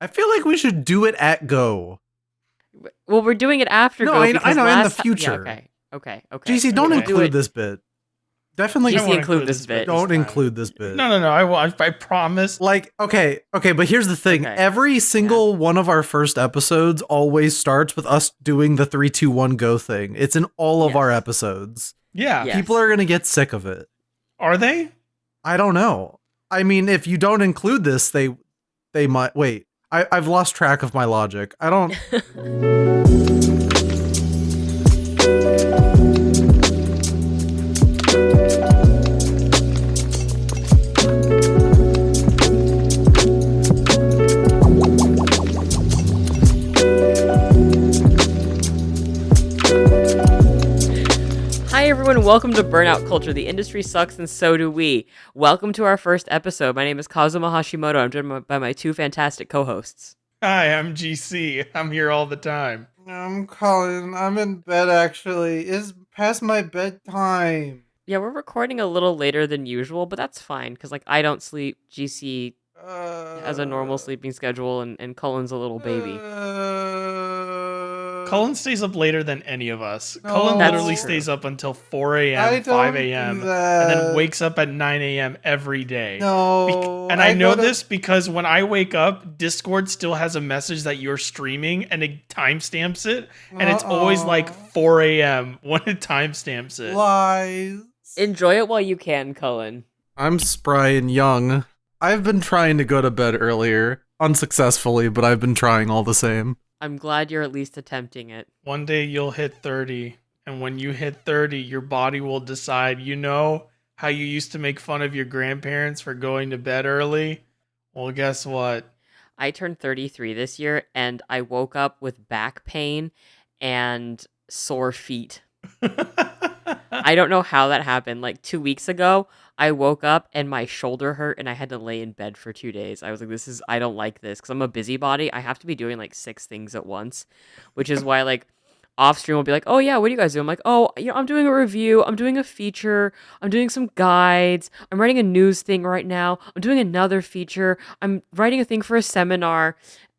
I feel like we should do it at Go. Well, we're doing it after No, Go. I know in the Yeah, future. okay. GC, don't We'll include this bit. Definitely GC, include this bit. Don't include this bit. No. I promise. Like, okay, but here's the thing. Okay. Every single one of our first episodes always starts with us doing the 3, 2, 1 go thing. It's in all of our episodes. Yeah. Yes. People are going to get sick of it. Are they? I don't know. I mean, if you don't include this, they might. Wait, I've lost track of my logic. I don't. Hi everyone, welcome to Burnout Culture. The industry sucks and so do we. Welcome to our first episode. My name is Kazuma Hashimoto. I'm joined by my two fantastic co-hosts. Hi, I'm GC. I'm here all the time. I'm Cullen. I'm in bed actually. It's past my bedtime. Yeah, we're recording a little later than usual, but that's fine because I don't sleep. GC has a normal sleeping schedule, and Cullen's a little baby. Cullen stays up later than any of us. No. Cullen literally That's true. stays up until 4 a.m., 5 a.m., and then wakes up at 9 a.m. every day. No. And I know this because when I wake up, Discord still has a message that you're streaming, and it timestamps it, and it's always like 4 a.m. when it timestamps it. Lies. Enjoy it while you can, Cullen. I'm spry and young. I've been trying to go to bed earlier. Unsuccessfully, but I've been trying all the same. I'm glad you're at least attempting it. One day you'll hit 30, and when you hit 30, your body will decide, you know how you used to make fun of your grandparents for going to bed early? Well, guess what? I turned 33 this year, and I woke up with back pain and sore feet. I don't know how that happened. Like 2 weeks ago, I woke up and my shoulder hurt and I had to lay in bed for 2 days. I was like, I don't like this because I'm a busybody. I have to be doing like 6 things at once, which is why like off stream will be like, oh yeah, what do you guys do? I'm like, oh, I'm doing a review. I'm doing a feature. I'm doing some guides. I'm writing a news thing right now. I'm doing another feature. I'm writing a thing for a seminar.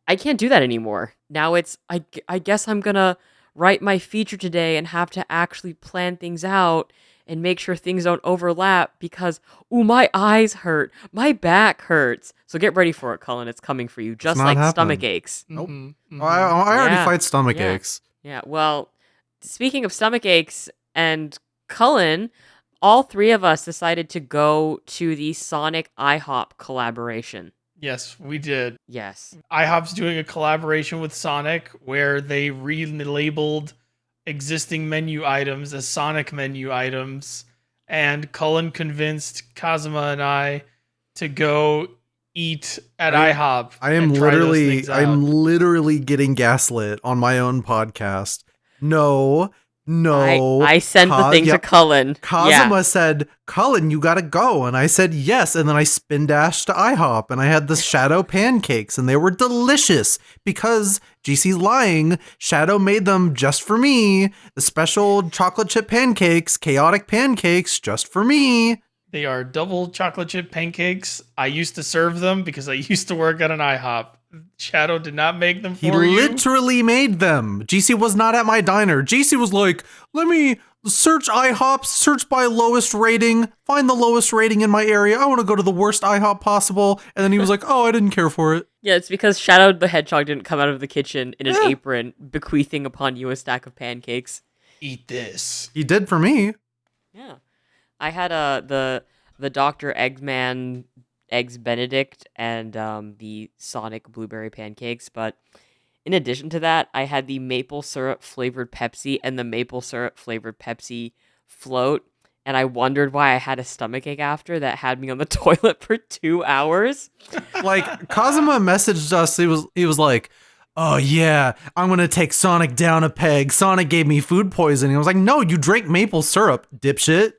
I can't do that anymore. Now it's, I guess I'm going to write my feature today and have to actually plan things out and make sure things don't overlap because, my eyes hurt. My back hurts. So get ready for it, Cullen. It's coming for you, just like stomach aches. Nope. Mm-hmm. I already fight stomach aches. Yeah, well, speaking of stomach aches and Cullen, all 3 of us decided to go to the Sonic IHOP collaboration. Yes, we did. Yes. IHOP's doing a collaboration with Sonic where they relabeled existing menu items as Sonic menu items, and Cullen convinced Kazuma and I to go eat at IHOP. I'm literally getting gaslit on my own podcast. No. I sent the thing to Cullen. Kazuma said, Cullen, you gotta go. And I said, yes. And then I spin dashed to IHOP and I had the Shadow pancakes and they were delicious because GC's lying. Shadow made them just for me. The special chocolate chip pancakes, chaotic pancakes just for me. They are double chocolate chip pancakes. I used to serve them because I used to work at an IHOP. Shadow did not make them for you. He literally made them. GC was not at my diner. GC was like, let me search IHOP, search by lowest rating, find the lowest rating in my area. I want to go to the worst IHOP possible. And then he was like, oh, I didn't care for it. Yeah, it's because Shadow the Hedgehog didn't come out of the kitchen in an apron, bequeathing upon you a stack of pancakes. Eat this. He did for me. Yeah. I had the Dr. Eggman Eggs Benedict and the Sonic blueberry pancakes, but in addition to that, I had the maple syrup flavored Pepsi and the maple syrup flavored Pepsi float, and I wondered why I had a stomachache after that had me on the toilet for 2 hours. Like, Kazuma messaged us, he was like, oh yeah, I'm gonna take Sonic down a peg. Sonic gave me food poisoning. I was like, no, you drank maple syrup, dipshit.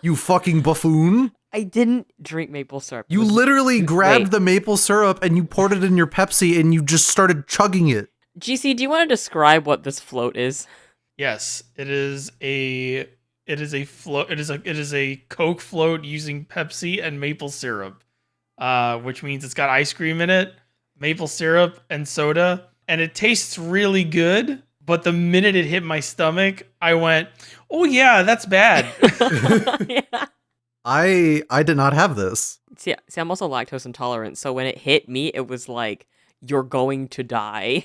You fucking buffoon. I didn't drink maple syrup. You literally grabbed the maple syrup and you poured it in your Pepsi and you just started chugging it. GC, do you want to describe what this float is? Yes, it is a float. It is a Coke float using Pepsi and maple syrup, which means it's got ice cream in it. maple syrup, and soda, and it tastes really good. But the minute it hit my stomach, I went, "Oh yeah, that's bad." Yeah. I did not have this. See, I'm also lactose intolerant, so when it hit me, it was like, you're going to die.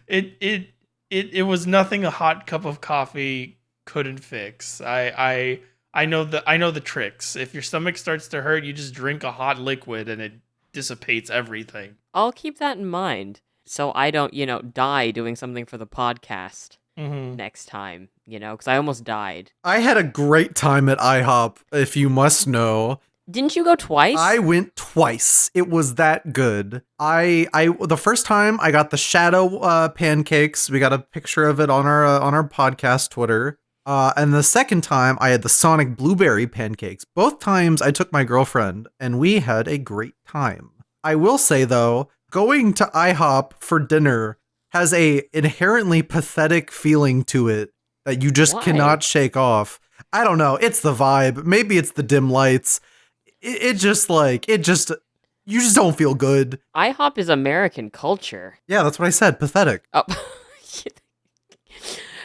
It was nothing a hot cup of coffee couldn't fix. I know the tricks. If your stomach starts to hurt, you just drink a hot liquid and it dissipates everything. I'll keep that in mind, so I don't, die doing something for the podcast Mm-hmm. next time, because I almost died. I had a great time at IHOP, if you must know. Didn't you go twice? I went twice. It was that good. I the first time I got the shadow pancakes. We got a picture of it on our podcast Twitter. And the second time I had the Sonic blueberry pancakes. Both times I took my girlfriend and we had a great time. I will say though, going to IHOP for dinner has a inherently pathetic feeling to it that you just Why? cannot shake off. I don't know. It's the vibe. Maybe it's the dim lights. You just don't feel good. IHOP is American culture. Yeah, that's what I said. Pathetic. Oh.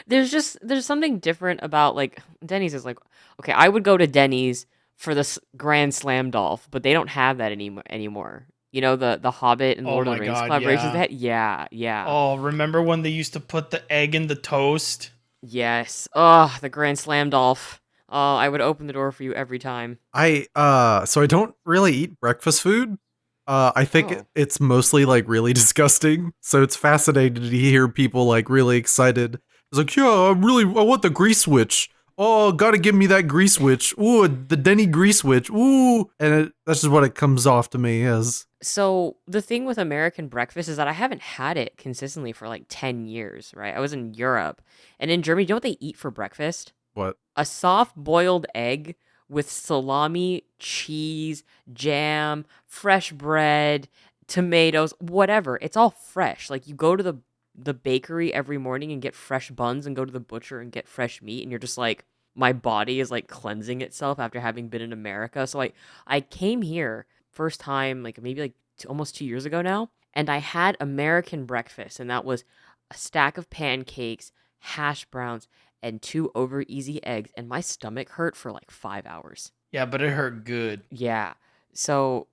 There's something different about, like, Denny's is like, okay, I would go to Denny's for the Grand Slam Dolph, but they don't have that anymore. The Hobbit and Oh Lord of my the Rings God, collaborations. yeah. Yeah. Oh, remember when they used to put the egg in the toast? Yes. Oh, the Grand Slam Dolph. Oh, I would open the door for you every time. So I don't really eat breakfast food. I think Oh. it's mostly like really disgusting. So it's fascinating to hear people like really excited. It's like, yeah, I want the grease switch. Oh, gotta give me that grease switch. Ooh, the Denny grease switch. Ooh, and that's just what it comes off to me as. So the thing with American breakfast is that I haven't had it consistently for like 10 years, right? I was in Europe, and in Germany, you know what they eat for breakfast? What? A soft boiled egg with salami, cheese, jam, fresh bread, tomatoes, whatever. It's all fresh. Like, you go to the bakery every morning and get fresh buns, and go to the butcher and get fresh meat, and you're just like, my body is like cleansing itself after having been in America. So I came here first time like maybe like almost 2 years ago now, and I had American breakfast, and that was a stack of pancakes, hash browns, and 2 over easy eggs, and my stomach hurt for like 5 hours. Yeah, but it hurt good. Yeah. So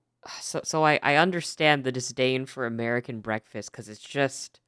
I understand the disdain for American breakfast, because it's just,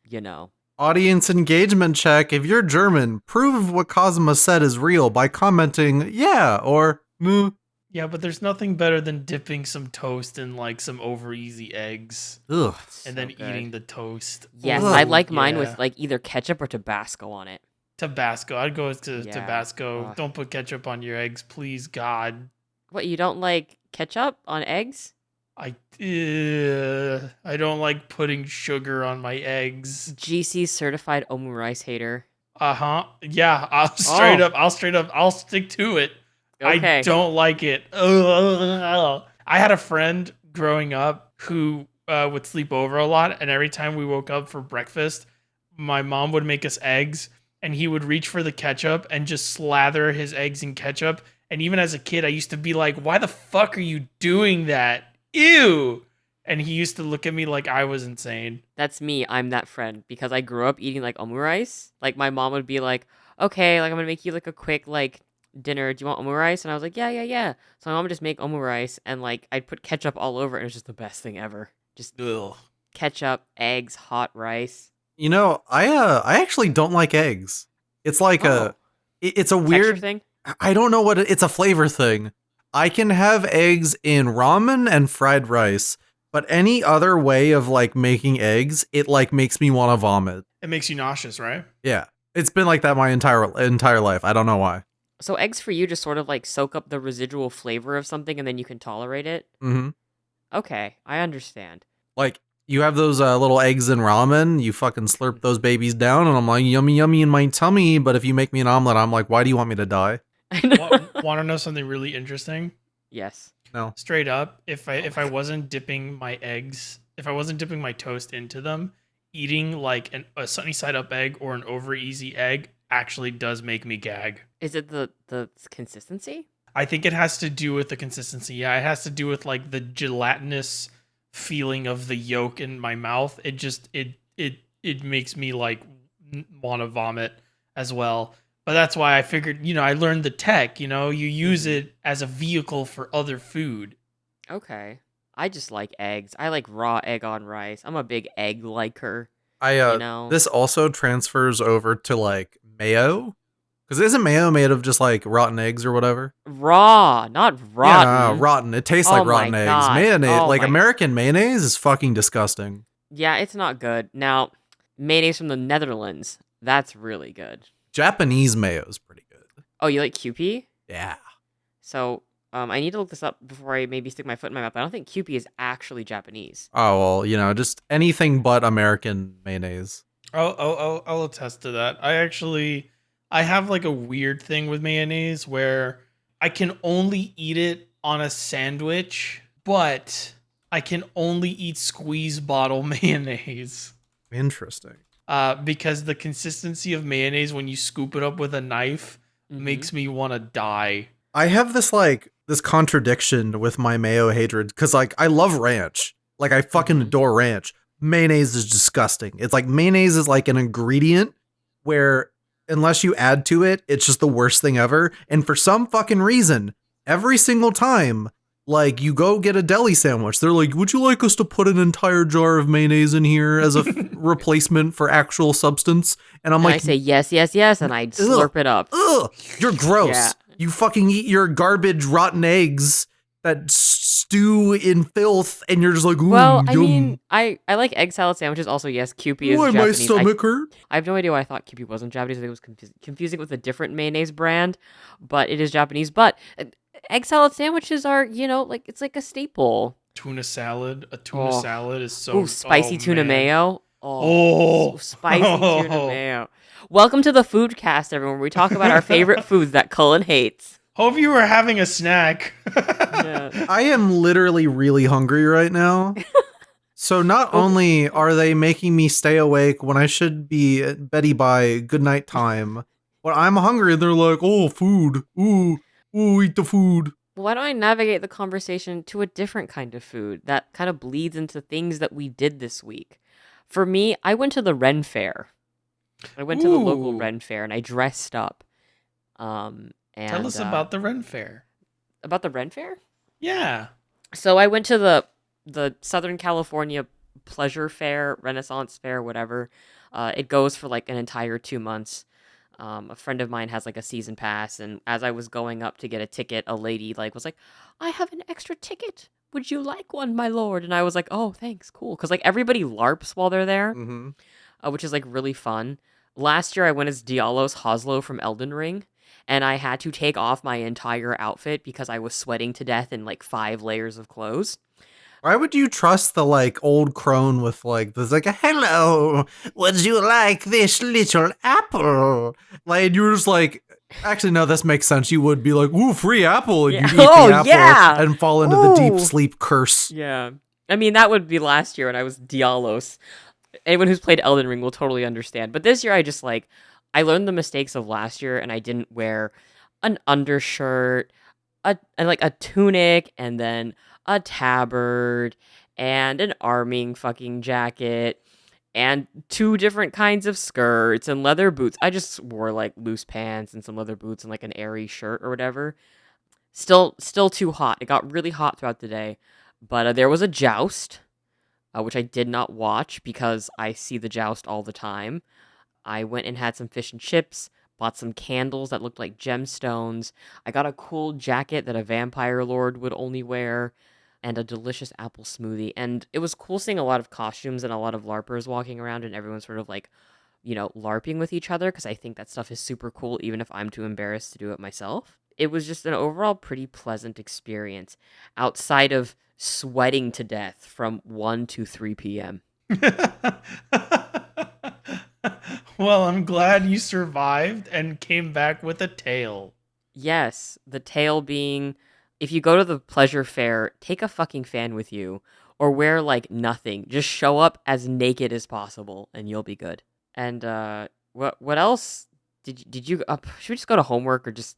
Audience engagement check. If you're German, prove what Kazuma said is real by commenting, yeah, or moo. Yeah, but there's nothing better than dipping some toast in like some over easy eggs Ugh. and then so good. eating the toast. Yes, Ugh. I like mine Yeah. with like either ketchup or Tabasco on it. Tabasco. I'd go to Yeah. Tabasco. Ugh. Don't put ketchup on your eggs, please, God. What, you don't like ketchup on eggs? I don't like putting sugar on my eggs. GC certified omurice hater. Yeah, I'll stick to it. Okay. I don't like it. Ugh. I had a friend growing up who would sleep over a lot, and every time we woke up for breakfast, my mom would make us eggs, and he would reach for the ketchup and just slather his eggs in ketchup. And even as a kid, I used to be like, why the fuck are you doing that? Ew! And he used to look at me like I was insane. That's me. I'm that friend, because I grew up eating like omurice. Like, my mom would be like, okay, like, I'm gonna make you like a quick like dinner. Do you want omurice? And I was like, yeah. So my mom would just make omurice, and like I'd put ketchup all over it. And it was just the best thing ever. Just Ugh. ketchup, eggs, hot rice. You know, I actually don't like eggs. It's like it's a Texture weird thing. I don't know what it's a flavor thing. I can have eggs in ramen and fried rice, but any other way of like making eggs, it like makes me want to vomit. It makes you nauseous, right? Yeah. It's been like that my entire life. I don't know why. So eggs for you just sort of like soak up the residual flavor of something, and then you can tolerate it. Mhm. Okay, I understand. Like you have those little eggs in ramen, you fucking slurp those babies down and I'm like yummy yummy in my tummy, but if you make me an omelet, I'm like, why do you want me to die? Want to know something really interesting? Yes. No. Straight up, if I wasn't dipping my toast into them, eating like a sunny side up egg or an over easy egg actually does make me gag. Is it the consistency? I think it has to do with the consistency. Yeah, it has to do with like the gelatinous feeling of the yolk in my mouth. It makes me like want to vomit as well. But that's why I figured, I learned the tech, you use it as a vehicle for other food. Okay. I just like eggs. I like raw egg on rice. I'm a big egg liker. This also transfers over to like mayo. Because isn't mayo made of just like rotten eggs or whatever? Raw, not rotten. Yeah, rotten. It tastes like rotten eggs. God. Mayonnaise, American mayonnaise is fucking disgusting. Yeah, it's not good. Now, mayonnaise from the Netherlands, that's really good. Japanese mayo is pretty good. Oh, you like Kewpie? Yeah. So, I need to look this up before I maybe stick my foot in my mouth. But I don't think Kewpie is actually Japanese. Oh, well, just anything but American mayonnaise. I'll attest to that. I have like a weird thing with mayonnaise where I can only eat it on a sandwich, but I can only eat squeeze bottle mayonnaise. Interesting. Because the consistency of mayonnaise when you scoop it up with a knife makes me want to die. I have this contradiction with my mayo hatred because like I love ranch. Like I fucking adore ranch. Mayonnaise is disgusting. It's like mayonnaise is like an ingredient where unless you add to it, it's just the worst thing ever. And for some fucking reason, every single time, like you go get a deli sandwich, they're like, would you like us to put an entire jar of mayonnaise in here as a replacement for actual substance? And I'm like, I say yes, and I slurp it up. Ugh, you're gross. Yeah. You fucking eat your garbage rotten eggs that stew in filth, and you're just like, ooh, well, yum. I mean, I like egg salad sandwiches. Also, yes, Kewpie is Why Japanese. my stomach hurt? I have no idea why I thought Kewpie wasn't Japanese. I think it was confusing with a different mayonnaise brand, but it is Japanese. But egg salad sandwiches are, it's like a staple. Tuna salad. A tuna salad is so... Ooh, spicy tuna man. mayo. Oh. Spicy tuna mayo. Welcome to the Foodcast, everyone, where we talk about our favorite foods that Cullen hates. Hope you were having a snack. Yeah. I am literally really hungry right now. So not only are they making me stay awake when I should be at Betty by good night time, when I'm hungry, they're like, oh, food. Ooh, eat the food. Why don't I navigate the conversation to a different kind of food that kind of bleeds into things that we did this week? For me, I went to the Ren Fair. I went to the local Ren Fair and I dressed up. And tell us about the Ren Fair. About the Ren Fair? Yeah. So I went to the Southern California Pleasure Fair, Renaissance Fair, whatever. It goes for like an entire 2 months. A friend of mine has like a season pass, and as I was going up to get a ticket, a lady was like, "I have an extra ticket. Would you like one, my lord?" And I was like, "Oh, thanks, cool." Because like everybody LARPs while they're there, which is like really fun. Last year I went as Dialos Hoslo from Elden Ring, and I had to take off my entire outfit because I was sweating to death in like 5 layers of clothes. Why would you trust the like old crone with like there's like a hello? Would you like this little apple? Like you're just like, actually no, this makes sense. You would be like, ooh, free apple, and you eat the apple and fall into the deep sleep curse. Yeah, I mean that would be last year when I was Dialos. Anyone who's played Elden Ring will totally understand. But this year I just I learned the mistakes of last year, and I didn't wear an undershirt, and a tunic, and then a tabard, and an arming fucking jacket, and 2 different kinds of skirts, and leather boots. I just wore like loose pants and some leather boots and like an airy shirt or whatever. Still too hot. It got really hot throughout the day. But there was a joust, which I did not watch because I see the joust all the time. I went and had some fish and chips, bought some candles that looked like gemstones. I got a cool jacket that a vampire lord would only wear, and a delicious apple smoothie. And it was cool seeing a lot of costumes and a lot of LARPers walking around, and everyone sort of LARPing with each other, because I think that stuff is super cool, even if I'm too embarrassed to do it myself. It was just an overall pretty pleasant experience, outside of sweating to death from 1 to 3 p.m. Well, I'm glad you survived and came back with a tail. Yes, the tail being, if you go to the pleasure fair, take a fucking fan with you, or wear nothing. Just show up as naked as possible, and you'll be good. And what else did you? Should we just go to homework, or just?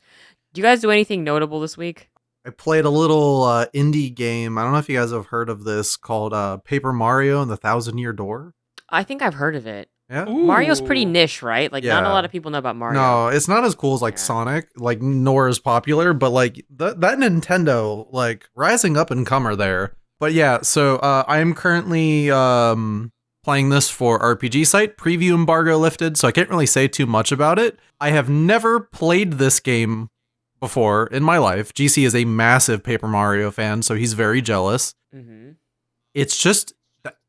Do you guys do anything notable this week? I played a little indie game. I don't know if you guys have heard of this called Paper Mario and the Thousand Year Door. I think I've heard of it. Yeah. Mario's pretty Ooh. niche, right? Like, not a Yeah. lot of people know about Mario. No, it's not as cool as like Yeah. Sonic, like nor as popular, but like that Nintendo like rising up and comer there. But yeah, so I am currently playing this for RPG site. Preview embargo lifted, so I can't really say too much about it. I have never played this game before in my life. GC is a massive Paper Mario fan, so he's very jealous. Mm-hmm. It's just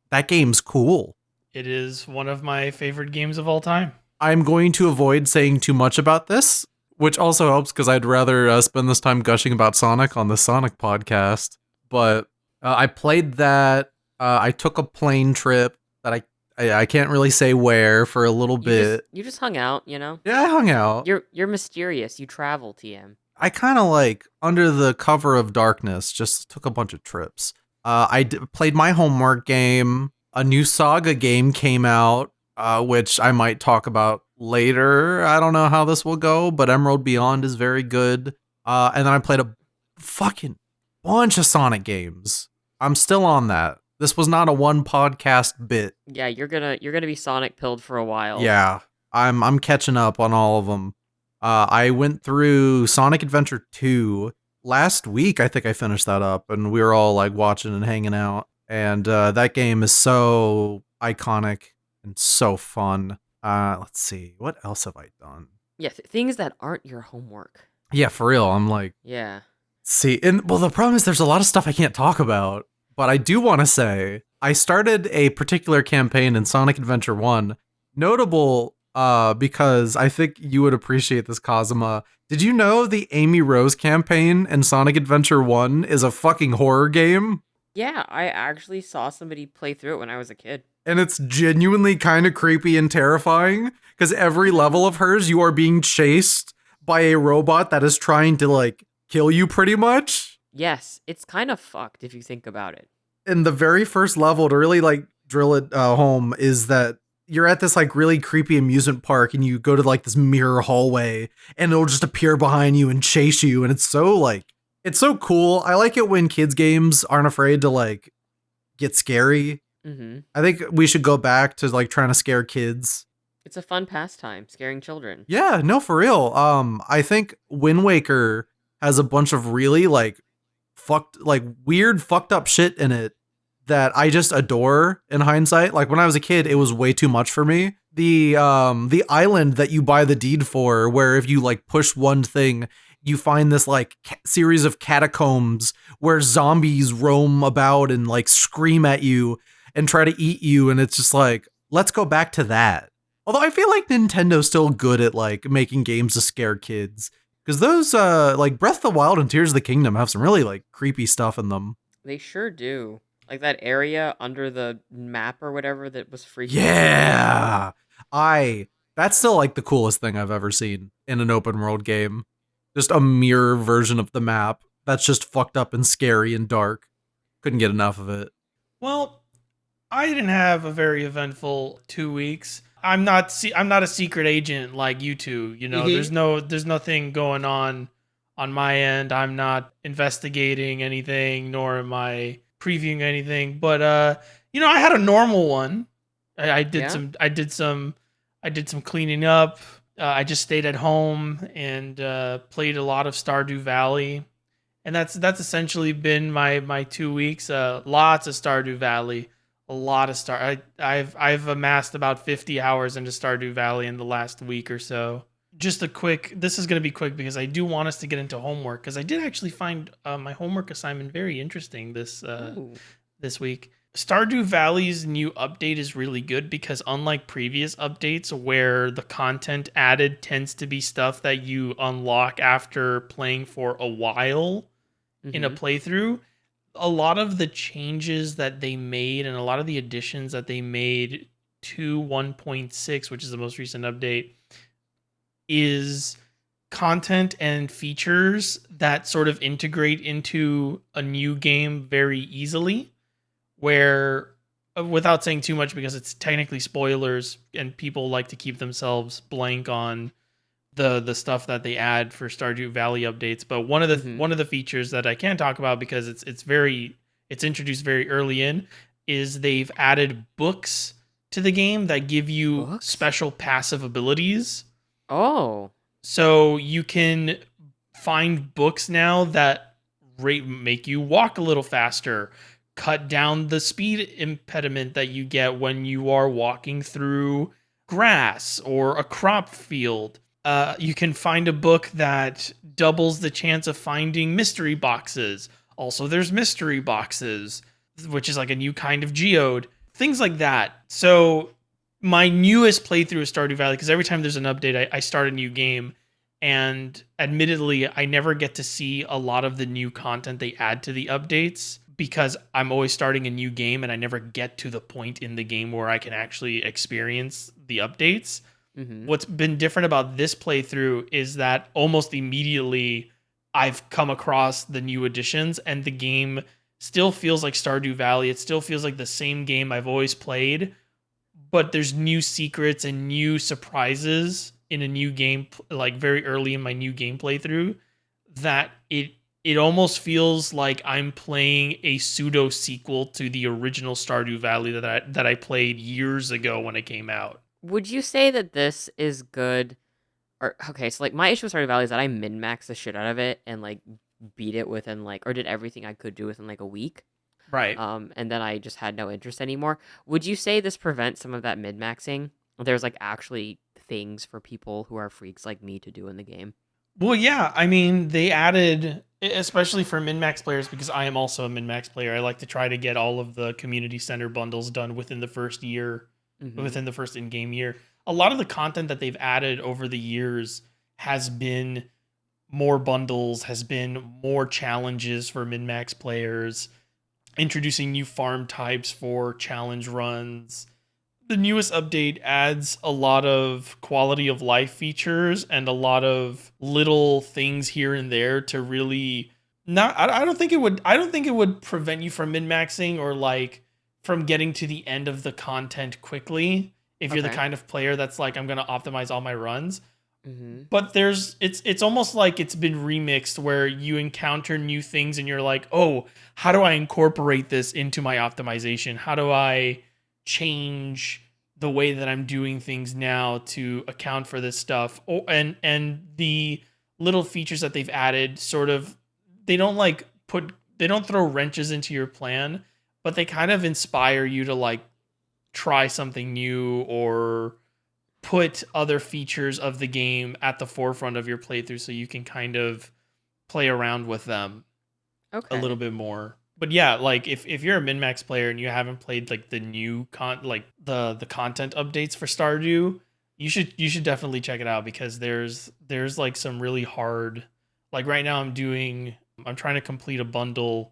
that game's cool. It is one of my favorite games of all time. I'm going to avoid saying too much about this, which also helps because I'd rather spend this time gushing about Sonic on the Sonic podcast. But I played that. I took a plane trip that I can't really say where for a little bit. You just hung out, you know? Yeah, I hung out. You're mysterious. You travel, TM. I kind of like, under the cover of darkness, just took a bunch of trips. Played my homework game. A new Saga game came out, which I might talk about later. I don't know how this will go, but Emerald Beyond is very good. And then I played a fucking bunch of Sonic games. I'm still on that. This was not a one podcast bit. Yeah, you're gonna be Sonic pilled for a while. Yeah, I'm catching up on all of them. I went through Sonic Adventure 2 last week. I think I finished that up, and we were all like watching and hanging out. And that game is so iconic and so fun. Let's see, what else have I done? Yeah, things that aren't your homework. Yeah, for real. I'm like, Yeah. see, and well, the problem is there's a lot of stuff I can't talk about. But I do want to say I started a particular campaign in Sonic Adventure 1, notable because I think you would appreciate this, Kazuma. Did you know the Amy Rose campaign in Sonic Adventure 1 is a fucking horror game? Yeah, I actually saw somebody play through it when I was a kid. And it's genuinely kind of creepy and terrifying because every level of hers, you are being chased by a robot that is trying to like kill you pretty much. Yes, it's kind of fucked if you think about it. And the very first level to really like drill it home is that you're at this like really creepy amusement park and you go to like this mirror hallway and it'll just appear behind you and chase you. And it's so cool. I like it when kids games aren't afraid to like get scary. Mm-hmm. I think we should go back to like trying to scare kids. It's a fun pastime, scaring children. Yeah, no, for real. I think Wind Waker has a bunch of really like weird fucked up shit in it that I just adore in hindsight. Like when I was a kid, it was way too much for me. The island that you buy the deed for, where if you like push one thing, you find this like series of catacombs where zombies roam about and like scream at you and try to eat you. And it's just like, let's go back to that. Although I feel like Nintendo's still good at like making games to scare kids. Because those, like Breath of the Wild and Tears of the Kingdom have some really like creepy stuff in them. They sure do. Like that area under the map or whatever that was freaking. Yeah. That's still like the coolest thing I've ever seen in an open world game. Just a mirror version of the map that's just fucked up and scary and dark. Couldn't get enough of it. Well, I didn't have a very eventful 2 weeks. I'm not a secret agent like you two. You know, there's nothing going on my end. I'm not investigating anything, nor am I previewing anything. But I had a normal one. I did some cleaning up. I just stayed at home and played a lot of Stardew Valley, and that's essentially been my 2 weeks. Lots of Stardew Valley. A lot of I've amassed about 50 hours into Stardew Valley in the last week or so. Just this is going to be quick because I do want us to get into homework, because I did actually find my homework assignment very interesting this week. Stardew Valley's new update is really good because unlike previous updates where the content added tends to be stuff that you unlock after playing for a while in a playthrough, a lot of the changes that they made and a lot of the additions that they made to 1.6, which is the most recent update, is content and features that sort of integrate into a new game very easily, where, without saying too much because it's technically spoilers and people like to keep themselves blank on the stuff that they add for Stardew Valley updates. But one of the Mhm. one of the features that I can't talk about because it's introduced very early in is they've added books to the game that give you Books? special passive abilities. Oh. So you can find books now that make you walk a little faster, cut down the speed impediment that you get when you are walking through grass or a crop field. You can find a book that doubles the chance of finding mystery boxes. Also, there's mystery boxes, which is like a new kind of geode. Things like that. So my newest playthrough of Stardew Valley, because every time there's an update, I start a new game. And admittedly, I never get to see a lot of the new content they add to the updates because I'm always starting a new game and I never get to the point in the game where I can actually experience the updates. Mhm. What's been different about this playthrough is that almost immediately I've come across the new additions and the game still feels like Stardew Valley. It still feels like the same game I've always played, but there's new secrets and new surprises in a new game, like very early in my new game playthrough, that it almost feels like I'm playing a pseudo sequel to the original Stardew Valley that I played years ago when it came out. Would you say that this is good? Or okay, so like my issue with Stardew Valley is that I min maxed the shit out of it and like beat it within like or did everything I could do within like a week. Right. And then I just had no interest anymore. Would you say this prevents some of that min maxing? There's like actually things for people who are freaks like me to do in the game. Well, yeah. I mean, they added, especially for min max players, because I am also a min max player. I like to try to get all of the community center bundles done within the first year, Mm-hmm. within the first in game year. A lot of the content that they've added over the years has been more bundles, has been more challenges for min max players, introducing new farm types for challenge runs. The newest update adds a lot of quality of life features and a lot of little things here and there to really not I don't think it would prevent you from min-maxing or like from getting to the end of the content quickly if you're the Okay. kind of player that's like I'm going to optimize all my runs. Mm-hmm. But it's almost like it's been remixed where you encounter new things and you're like, "Oh, how do I incorporate this into my optimization? How do I change the way that I'm doing things now to account for this stuff?" Oh, and the little features that they've added sort of they don't like they don't throw wrenches into your plan, but they kind of inspire you to like try something new or put other features of the game at the forefront of your playthrough so you can kind of play around with them a little Okay. bit more. But yeah, like if you're a min-max player and you haven't played like the new the content updates for Stardew, you should definitely check it out because there's like some really hard like right now I'm trying to complete a bundle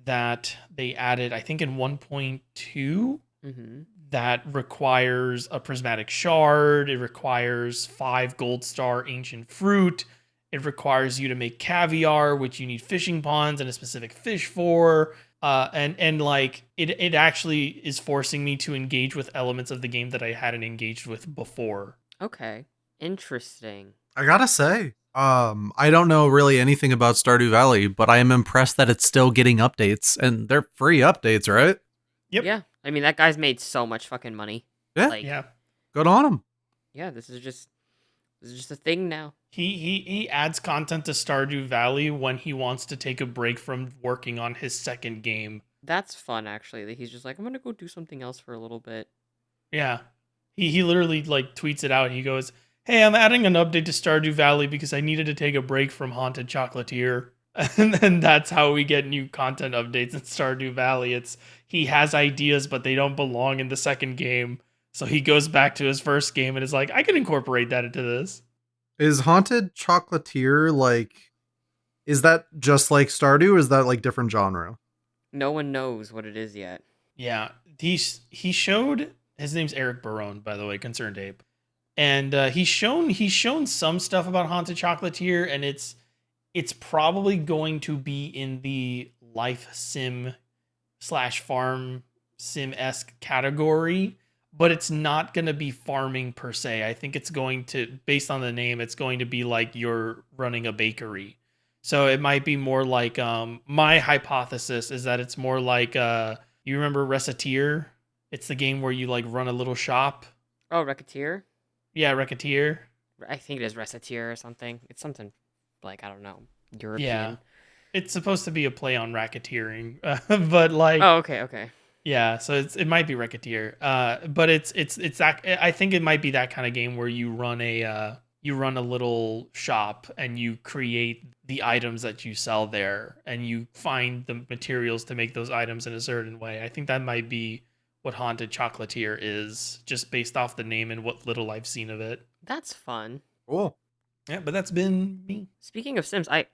that they added I think in 1.2 Mm-hmm. that requires a prismatic shard. It requires 5 gold star ancient fruit. It requires you to make caviar, which you need fishing ponds and a specific fish for. And like it actually is forcing me to engage with elements of the game that I hadn't engaged with before. Okay. Interesting. I gotta say, I don't know really anything about Stardew Valley, but I am impressed that it's still getting updates, and they're free updates, right? Yep. Yeah. I mean that guy's made so much fucking money. Yeah, Like, Yeah. good on them. yeah, this is just a thing now. He adds content to Stardew Valley when he wants to take a break from working on his second game. That's fun actually. That he's just like, I'm gonna go do something else for a little bit. Yeah. He literally like tweets it out. He goes, "Hey, I'm adding an update to Stardew Valley because I needed to take a break from Haunted Chocolatier." And then that's how we get new content updates in Stardew Valley. It's he has ideas but they don't belong in the second game. So he goes back to his first game and is like, "I can incorporate that into this." Is Haunted Chocolatier like? Is that just like Stardew? Or is that like different genre? No one knows what it is yet. Yeah. He showed his name's Eric Barone, by the way, Concerned Ape. And he's shown some stuff about Haunted Chocolatier, and it's probably going to be in the life sim slash farm sim esque category, but it's not going to be farming per se. I think it's going to, based on the name, it's going to be like you're running a bakery. So it might be more like, my hypothesis is that it's more like, you remember Recettear? It's the game where you like run a little shop. Oh, Racketeer? Yeah, Racketeer. I think it is Recettear or something. It's something like, I don't know, European. Yeah. It's supposed to be a play on racketeering, but like, Oh, okay. yeah. So it might be Racketeer, but it's that, I think it might be that kind of game where you run a little shop and you create the items that you sell there, and you find the materials to make those items in a certain way. I think that might be what Haunted Chocolatier is, just based off the name and what little I've seen of it. That's fun. Cool. Yeah, but that's been me. Speaking of Sims, I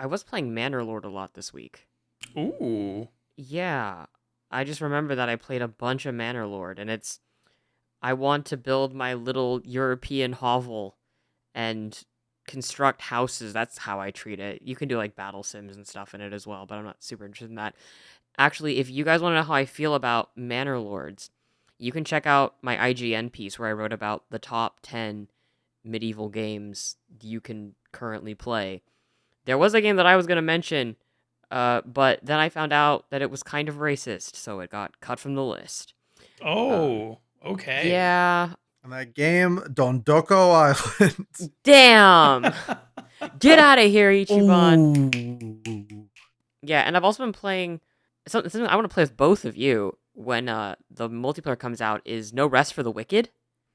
was playing Manor Lord a lot this week. Ooh. Yeah, I just remember that I played a bunch of Manor Lord, and I want to build my little European hovel and construct houses. That's how I treat it. You can do like battle sims and stuff in it as well, but I'm not super interested in that. Actually, if you guys want to know how I feel about Manor Lords, you can check out my IGN piece where I wrote about the top 10 medieval games you can currently play. There was a game that I was going to mention, but then I found out that it was kind of racist, so it got cut from the list. Oh, okay. Yeah. And that game, Dondoko Island. Damn! Get out of here, Ichiban. Ooh. Yeah, and I've also been playing something I want to play with both of you when the multiplayer comes out is No Rest for the Wicked.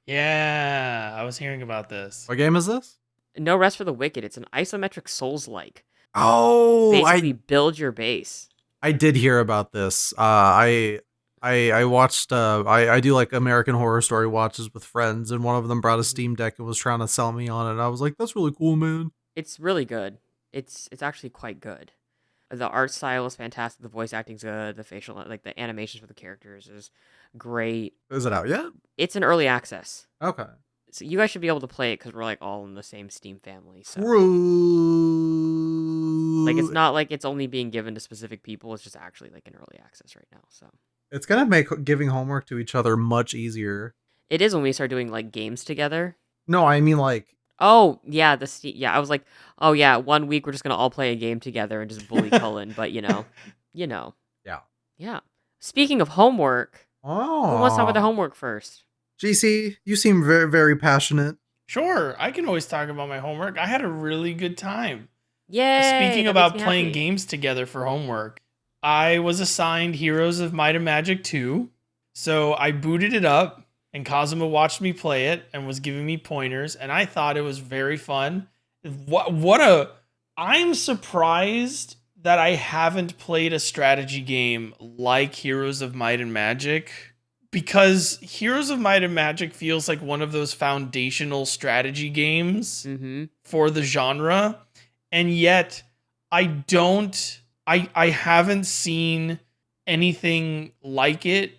Yeah, I was hearing about this. What game is this? No Rest for the Wicked. It's an isometric Souls-like. Oh, Basically, build your base. I did hear about this. I watched. I do like American Horror Story watches with friends, and one of them brought a Steam Deck and was trying to sell me on it. And I was like, "That's really cool, man." It's really good. It's actually quite good. The art style is fantastic. The voice acting's good. The facial, like the animations for the characters, is great. Is it out yet? It's in early access, Okay. so you guys should be able to play it because we're like all in the same Steam family. So. Like, it's not like it's only being given to specific people. It's just actually like in early access right now. So It's gonna make giving homework to each other much easier. it is when we start doing like games together. No, I mean like. Oh yeah, I was like, oh yeah, 1 week we're just gonna all play a game together and just bully Cullen. But you know. Yeah. Speaking of homework, Oh. who wants to talk about the homework first? GC, you seem very, very passionate. Sure, I can always talk about my homework. I had a really good time. Yay! Speaking that about makes me playing happy. games together for homework, I was assigned Heroes of Might and Magic 2. So I booted it up, and Kazuma watched me play it and was giving me pointers, and I thought it was very fun. I'm surprised that I haven't played a strategy game like Heroes of Might and Magic, because Heroes of Might and Magic feels like one of those foundational strategy games for the genre. And yet I haven't seen anything like it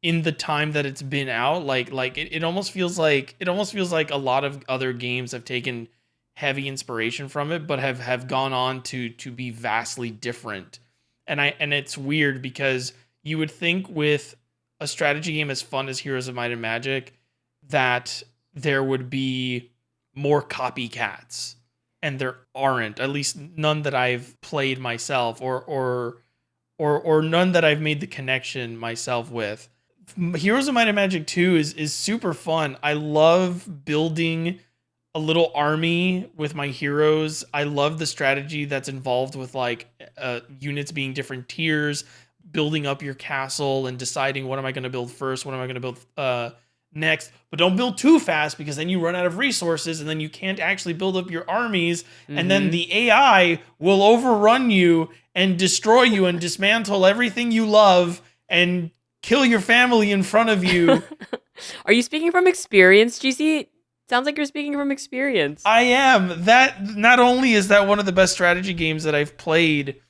in the time that it's been out. It almost feels like a lot of other games have taken heavy inspiration from it, but have gone on to be vastly different. And it's weird because you would think with a strategy game as fun as Heroes of Might and Magic that there would be more copycats. And there aren't, at least none that I've played myself, or none that I've made the connection myself with. Heroes of Might and Magic 2 is super fun. I love building a little army with my heroes. I love the strategy that's involved with like units being different tiers, building up your castle and deciding what am I going to build first, what am I going to build next. But don't build too fast because then you run out of resources and then you can't actually build up your armies. And then the AI will overrun you and destroy you and dismantle everything you love and kill your family in front of you. Are you speaking from experience, GC? Sounds like you're speaking from experience. I am. That not only is that one of the best strategy games that I've played,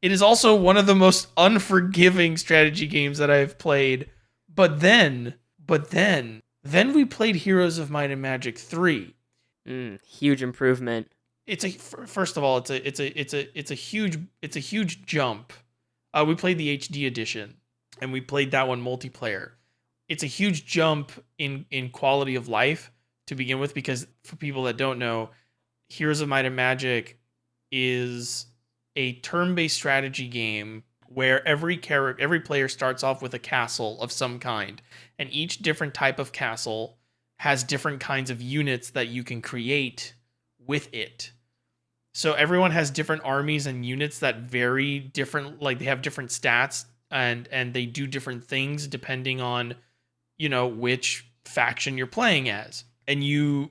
it is also one of the most unforgiving strategy games that I've played. But then we played Heroes of Might and Magic 3. Huge improvement. First of all, it's a huge jump. We played the HD edition, and we played that one multiplayer. it's a huge jump in quality of life to begin with, because for people that don't know, Heroes of Might and Magic is a turn-based strategy game where every player starts off with a castle of some kind, and each different type of castle has different kinds of units that you can create with it. So everyone has different armies and units that vary different, like they have different stats and they do different things depending on, you know, which faction you're playing as. And you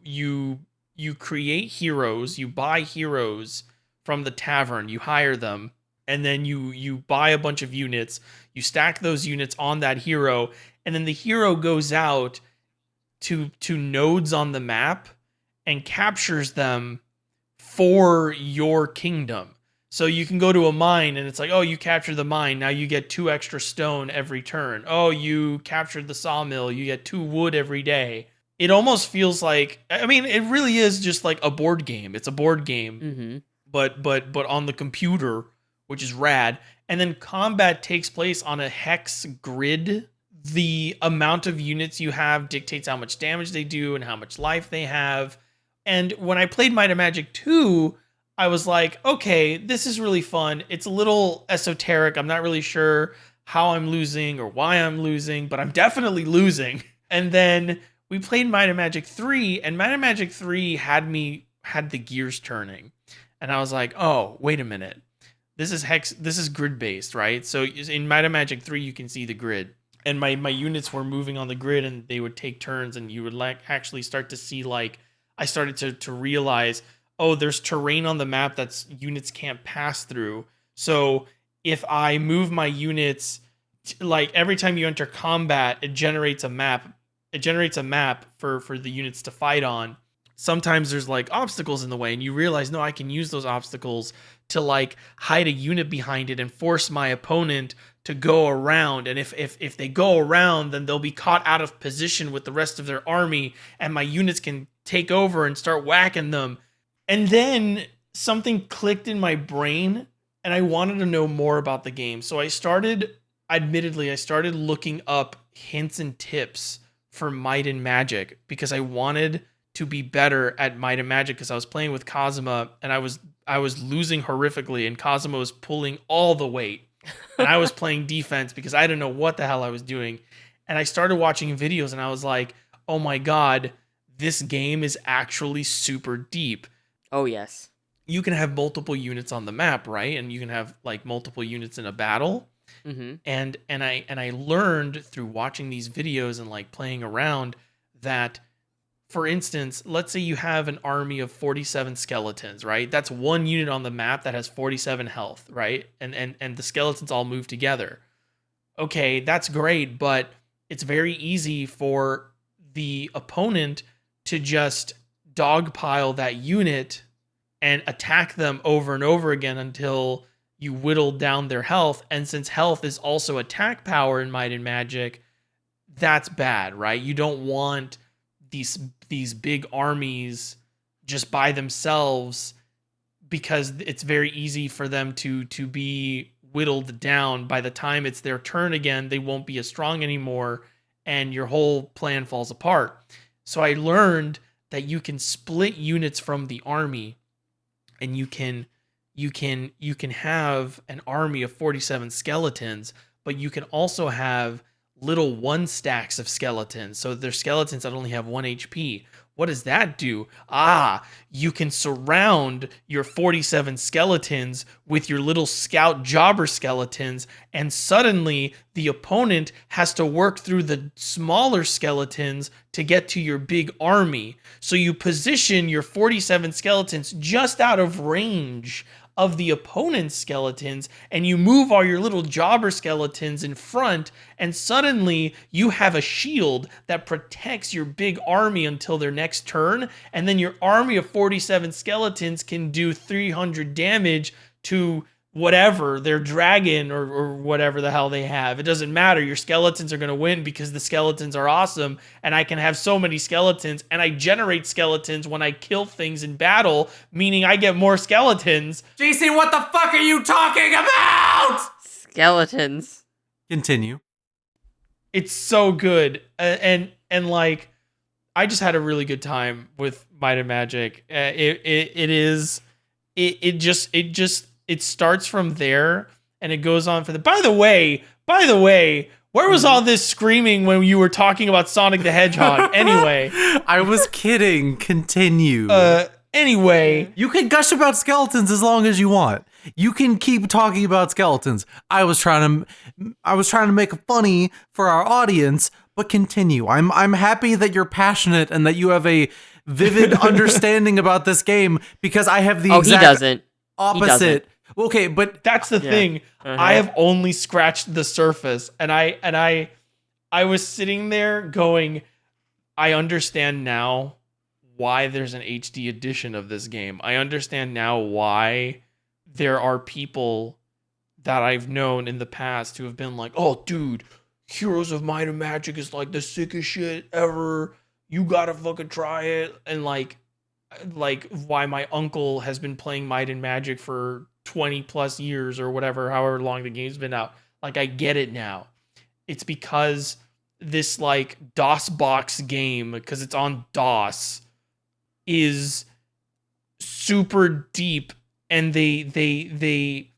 create heroes, you buy heroes from the tavern, you hire them, and then you buy a bunch of units, you stack those units on that hero, and then the hero goes out to nodes on the map and captures them for your kingdom. So you can go to a mine and it's like, oh, you captured the mine, now you get 2 extra stone every turn. Oh, you captured the sawmill, you get 2 wood every day. It almost feels like, I mean, it really is just like a board game. It's a board game, but on the computer, which is rad. And then combat takes place on a hex grid. The amount of units you have dictates how much damage they do and how much life they have. And when I played Might and Magic 2, I was like, okay, this is really fun. It's a little esoteric. I'm not really sure how I'm losing or why I'm losing, but I'm definitely losing. And then we played Might and Magic 3, and Might and Magic 3 had the gears turning. And I was like, oh, wait a minute. This is grid based, right? So in Might and Magic 3, you can see the grid. And my units were moving on the grid, and they would take turns, and you would actually start to see, like, I started to realize, oh, there's terrain on the map that units can't pass through. So if I move my units, like every time you enter combat, it generates a map. It generates a map for the units to fight on. Sometimes there's like obstacles in the way, and you realize, no, I can use those obstacles to like hide a unit behind it and force my opponent to go around. And if they go around, then they'll be caught out of position with the rest of their army, and my units can take over and start whacking them. And then something clicked in my brain, and I wanted to know more about the game. So I started looking up hints and tips for Might and Magic, because I wanted to be better at Might and Magic, because I was playing with Kazuma and I was losing horrifically, and Kazuma was pulling all the weight. And I was playing defense because I didn't know what the hell I was doing. And I started watching videos, and I was like, oh my God, this game is actually super deep. Oh, yes. You can have multiple units on the map, right? And you can have like multiple units in a battle. Mm-hmm. And I learned through watching these videos and like playing around that, for instance, let's say you have an army of 47 skeletons, right? That's one unit on the map that has 47 health, right? And the skeletons all move together. Okay, that's great, but it's very easy for the opponent to just dogpile that unit and attack them over and over again until you whittle down their health. And since health is also attack power in Might and Magic, that's bad, right? You don't want these big armies just by themselves, because it's very easy for them to be whittled down. By the time it's their turn again, they won't be as strong anymore, and your whole plan falls apart. So I learned that you can split units from the army, and you can have an army of 47 skeletons, but you can also have little 1 stacks of skeletons. So they're skeletons that only have 1 HP. What does that do? You can surround your 47 skeletons with your little scout jobber skeletons, and suddenly the opponent has to work through the smaller skeletons to get to your big army. So you position your 47 skeletons just out of range of the opponent's skeletons, and you move all your little jobber skeletons in front, and suddenly you have a shield that protects your big army until their next turn, and then your army of 47 skeletons can do 300 damage to whatever, their dragon or whatever the hell they have. It doesn't matter. Your skeletons are going to win because the skeletons are awesome, and I can have so many skeletons, and I generate skeletons when I kill things in battle, meaning I get more skeletons. JC, what the fuck are you talking about? Skeletons. Continue. It's so good, and like I just had a really good time with Might and Magic. It starts from there and it goes on for the. By the way, where was all this screaming when you were talking about Sonic the Hedgehog? Anyway, I was kidding. Continue. Anyway, You can gush about skeletons as long as you want. You can keep talking about skeletons. I was trying to make it funny for our audience, but continue. I'm happy that you're passionate and that you have a vivid understanding about this game because I have the exact he doesn't. opposite. He doesn't. Okay, but that's the thing. I have only scratched the surface, and I was sitting there going, I understand now why there's an HD edition of this game. I understand now why there are people that I've known in the past who have been like, oh, dude, Heroes of Might and Magic is like the sickest shit ever. You gotta fucking try it. And like why my uncle has been playing Might and Magic for 20 plus years or whatever, however long the game's been out. Like, I get it now. It's because this like DOS box game, because it's on DOS, is super deep, and they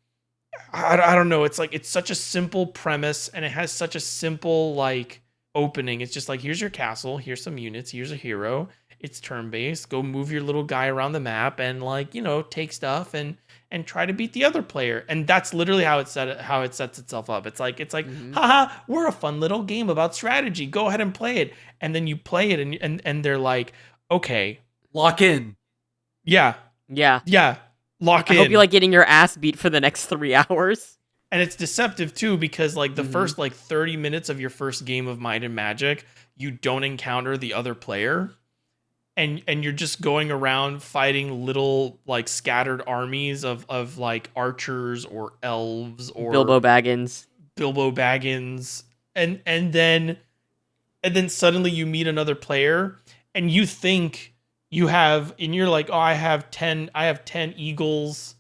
I don't know, it's like it's such a simple premise and it has such a simple like opening. It's just like, here's your castle, here's some units, here's a hero, it's turn-based, go move your little guy around the map and like, you know, take stuff and try to beat the other player. And that's literally how it sets itself up. It's like haha, we're a fun little game about strategy, go ahead and play it. And then you play it and they're like, okay, lock in. Yeah. Lock in. I hope you like getting your ass beat for the next 3 hours. And it's deceptive too, because like the first like 30 minutes of your first game of Might and Magic, you don't encounter the other player. And you're just going around fighting little like scattered armies of like archers or elves or Bilbo Baggins. And then suddenly you meet another player and you think you have, and you're like, oh, I have 10 eagles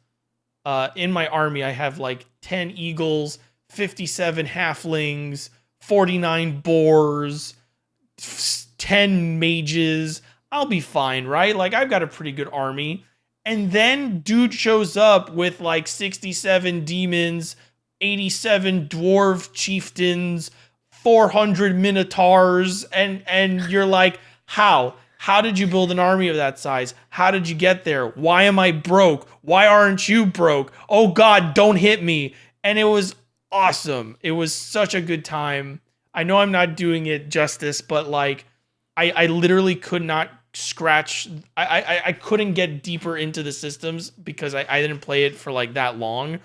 in my army. I have like 10 eagles, 57 halflings, 49 boars, 10 mages. I'll be fine, right? Like, I've got a pretty good army. And then dude shows up with like 67 demons, 87 dwarf chieftains, 400 minotaurs, and you're like, how? How did you build an army of that size? How did you get there? Why am I broke? Why aren't you broke? Oh God, don't hit me. And it was awesome. It was such a good time. I know I'm not doing it justice, but like, I literally could not scratch. I couldn't get deeper into the systems because I didn't play it for like that long,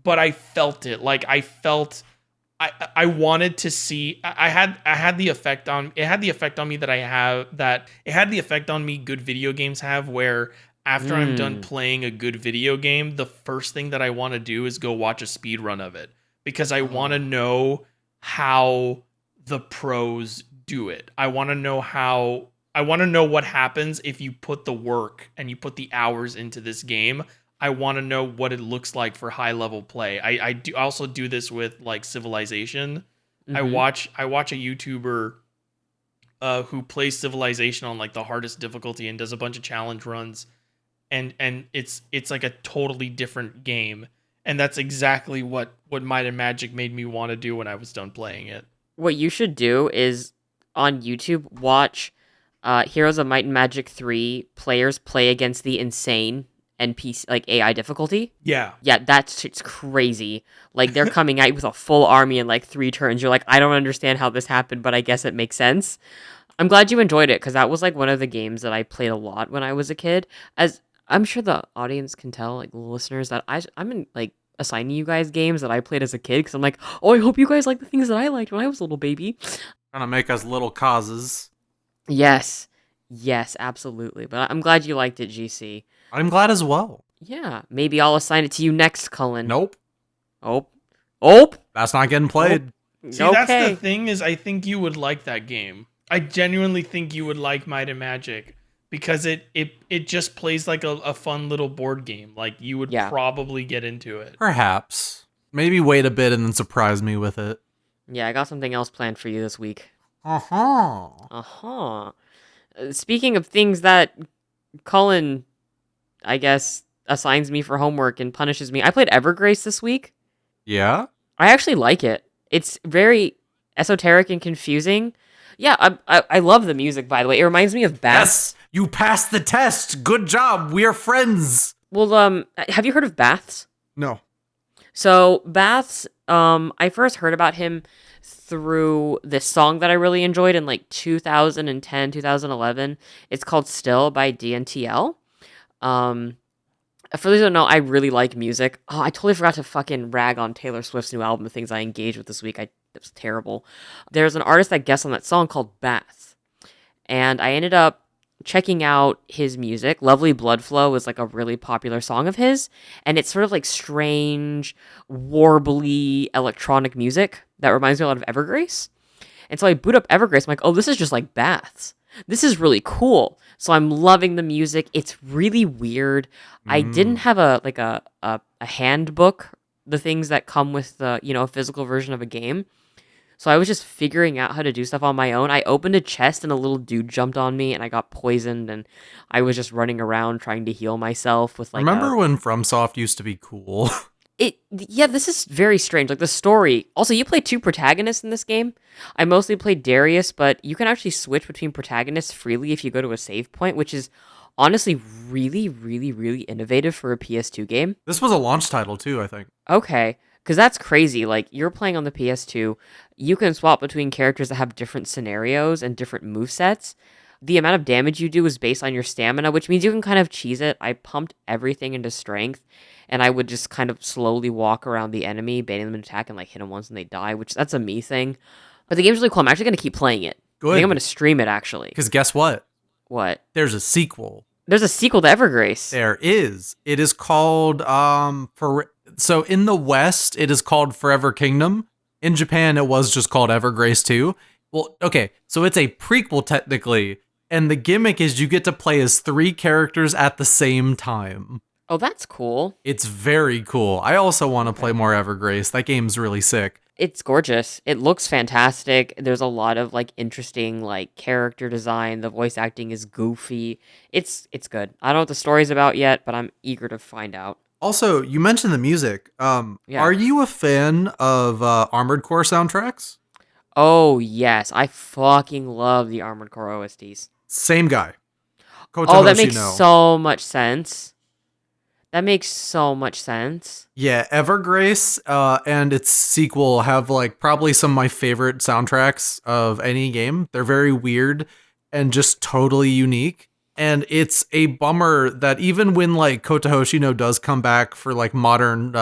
but I felt it. Like I wanted to see. I had the effect on. It had the effect on me that it had the effect on me good video games have, where after I'm done playing a good video game, the first thing that I want to do is go watch a speed run of it, because I want to know how the pros do it. I want to know what happens if you put the work and you put the hours into this game. I want to know what it looks like for high level play. I also do this with like Civilization. I watch a YouTuber who plays Civilization on like the hardest difficulty and does a bunch of challenge runs, and it's like a totally different game. And that's exactly what Might and Magic made me want to do when I was done playing it. What you should do is on YouTube watch Heroes of Might and Magic 3 players play against the insane NPC like AI difficulty. Yeah, that shit's crazy. Like, they're coming at you with a full army in like 3 turns. You're like, I don't understand how this happened, but I guess it makes sense. I'm glad you enjoyed it, because that was like one of the games that I played a lot when I was a kid. As I'm sure the audience can tell, like the listeners, that I'm in like assigning you guys games that I played as a kid, because I'm like, oh, I hope you guys like the things that I liked when I was a little baby. Trying to make us little causes. Yes, absolutely. But I'm glad you liked it, GC. I'm glad as well. Yeah, maybe I'll assign it to you next, Cullen. Nope. Oh. That's not getting played. Nope. See, that's the thing, is I think you would like that game. I genuinely think you would like Might and Magic, because it just plays like a fun little board game. Like, you would probably get into it. Perhaps. Maybe wait a bit and then surprise me with it. Yeah, I got something else planned for you this week. Uh-huh. Uh-huh. Speaking of things that Cullen, I guess, assigns me for homework and punishes me, I played Evergrace this week. Yeah? I actually like it. It's very esoteric and confusing. Yeah, I love the music, by the way. It reminds me of Baths. Yes! You passed the test! Good job! We are friends! Well, have you heard of Baths? No. So Baths, I first heard about him through this song that I really enjoyed in like 2010, 2011. It's called Still by DNTL. Um, for those who don't know, I really like music. Oh, I totally forgot to fucking rag on Taylor Swift's new album, the things I engaged with this week. It was terrible. There's an artist that guests on that song called Baths. And I ended up checking out his music. Lovely Blood Flow is like a really popular song of his, and it's sort of like strange, warbly electronic music that reminds me a lot of Evergrace. And so I boot up Evergrace. I'm like, oh, this is just like Baths. This is really cool. So I'm loving the music. It's really weird. I didn't have a handbook, the things that come with the, a physical version of a game. So I was just figuring out how to do stuff on my own. I opened a chest and a little dude jumped on me and I got poisoned and I was just running around trying to heal myself with like Remember when FromSoft used to be cool? this is very strange. Like the story. Also, you play two protagonists in this game. I mostly played Darius, but you can actually switch between protagonists freely if you go to a save point, which is honestly really, really, really innovative for a PS2 game. This was a launch title too, I think. Okay. Because that's crazy. Like, you're playing on the PS2, you can swap between characters that have different scenarios and different movesets. The amount of damage you do is based on your stamina, which means you can kind of cheese it. I pumped everything into strength, and I would just kind of slowly walk around the enemy, baiting them to attack, and like hit them once and they die, which that's a me thing. But the game's really cool. I'm actually going to keep playing it. Good. I think I'm going to stream it, actually. Because guess what? What? There's a sequel. There's a sequel to Evergrace. There is. It is called So in the West, it is called Forever Kingdom. In Japan, it was just called Evergrace 2. Well, okay, so it's a prequel technically, and the gimmick is you get to play as 3 characters at the same time. Oh, that's cool. It's very cool. I also want to play more Evergrace. That game's really sick. It's gorgeous. It looks fantastic. There's a lot of like interesting like character design. The voice acting is goofy. It's good. I don't know what the story's about yet, but I'm eager to find out. Also, you mentioned the music. Yeah. Are you a fan of Armored Core soundtracks? Oh, yes. I fucking love the Armored Core OSTs. Same guy. Kota Oh, that makes Hoshino. so much sense. That makes so much sense. Yeah, Evergrace and its sequel have like probably some of my favorite soundtracks of any game. They're very weird and just totally unique. And it's a bummer that even when like Kota Hoshino does come back for like modern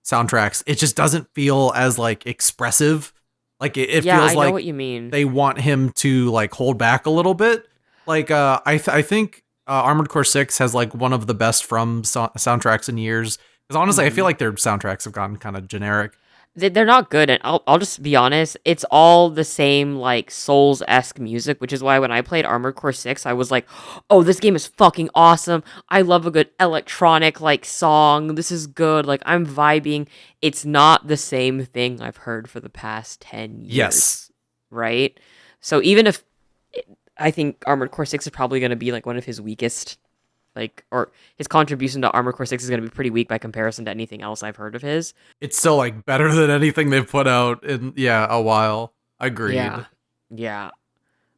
soundtracks, it just doesn't feel as like expressive. Like it Yeah, feels I like know what you mean. they want him to like hold back a little bit. Like I think Armored Core 6 has like one of the best soundtracks in years. Because honestly, I feel like their soundtracks have gotten kind of generic. They're not good, and I'll just be honest. It's all the same like Souls-esque music, which is why when I played Armored Core 6, I was like, "Oh, this game is fucking awesome! I love a good electronic like song. This is good. Like I'm vibing." It's not the same thing I've heard for the past 10 years. Yes. Right. So even if I think Armored Core 6 is probably going to be like one of his weakest. Or his contribution to Armored Core 6 is going to be pretty weak by comparison to anything else I've heard of his. It's still like better than anything they've put out in a while. Agreed. Yeah.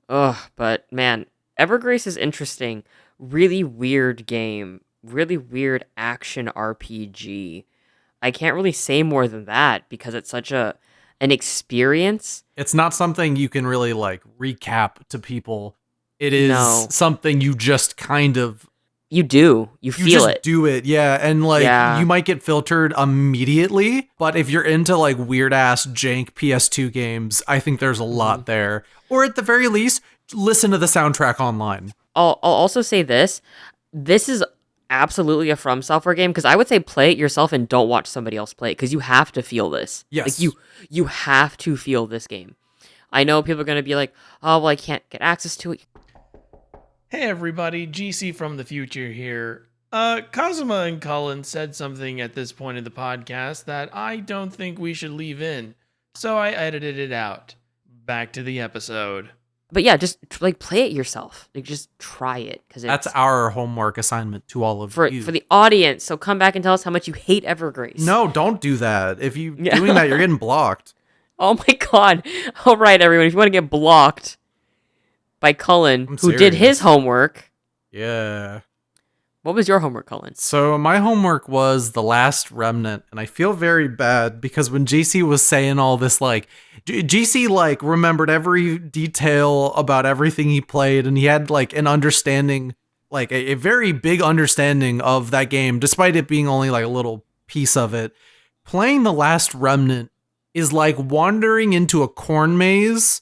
Ugh, but man, Evergrace is interesting. Really weird game. Really weird action RPG. I can't really say more than that because it's such an experience. It's not something you can really like recap to people. It is something you just kind of You do. You feel just it. do it, yeah. And like you might get filtered immediately, but if you're into like weird ass jank PS2 games, I think there's a lot there. Or at the very least, listen to the soundtrack online. I'll also say this. This is absolutely a From Software game because I would say play it yourself and don't watch somebody else play it because you have to feel this. Yes. Like you have to feel this game. I know people are going to be like, "Oh, well, I can't get access to it." Hey everybody, GC from the future here. Kazuma and Cullen said something at this point in the podcast that I don't think we should leave in. So I edited it out. Back to the episode. But yeah, just like play it yourself. Like just try it because That's our homework assignment to all of for you. for the audience. So come back and tell us how much you hate Evergrace. No, don't do that. If you Yeah. doing that, you're getting blocked. Oh my god. All right, everyone. If you want to get blocked by Cullen, I'm who did his serious. homework, Yeah. what was your homework, Cullen? So my homework was The Last Remnant, and I feel very bad because when GC was saying all this, like, GC, like, remembered every detail about everything he played, and he had, like, an understanding, like, a very big understanding of that game, despite it being only, like, a little piece of it. Playing The Last Remnant is like wandering into a corn maze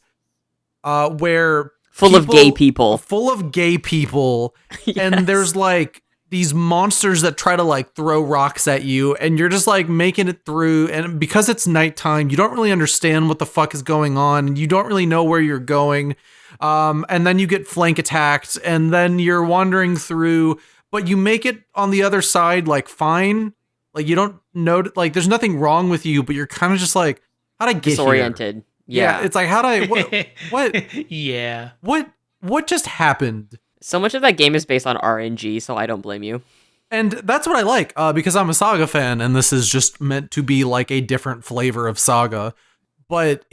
where... Full of gay people. Full of gay people, Yes. and there's, like, these monsters that try to like throw rocks at you, and you're just like making it through, and because it's nighttime you don't really understand what the fuck is going on, and you don't really know where you're going, and then you get flank attacked, and then you're wandering through, but you make it on the other side like fine, like you don't know, like there's nothing wrong with you, but you're kind of just like, how'd I get Disoriented. here? Yeah, it's like, how'd I what Yeah. what just happened? So much of that game is based on RNG, so I don't blame you. And that's what I like, because I'm a Saga fan, and this is just meant to be like a different flavor of Saga. But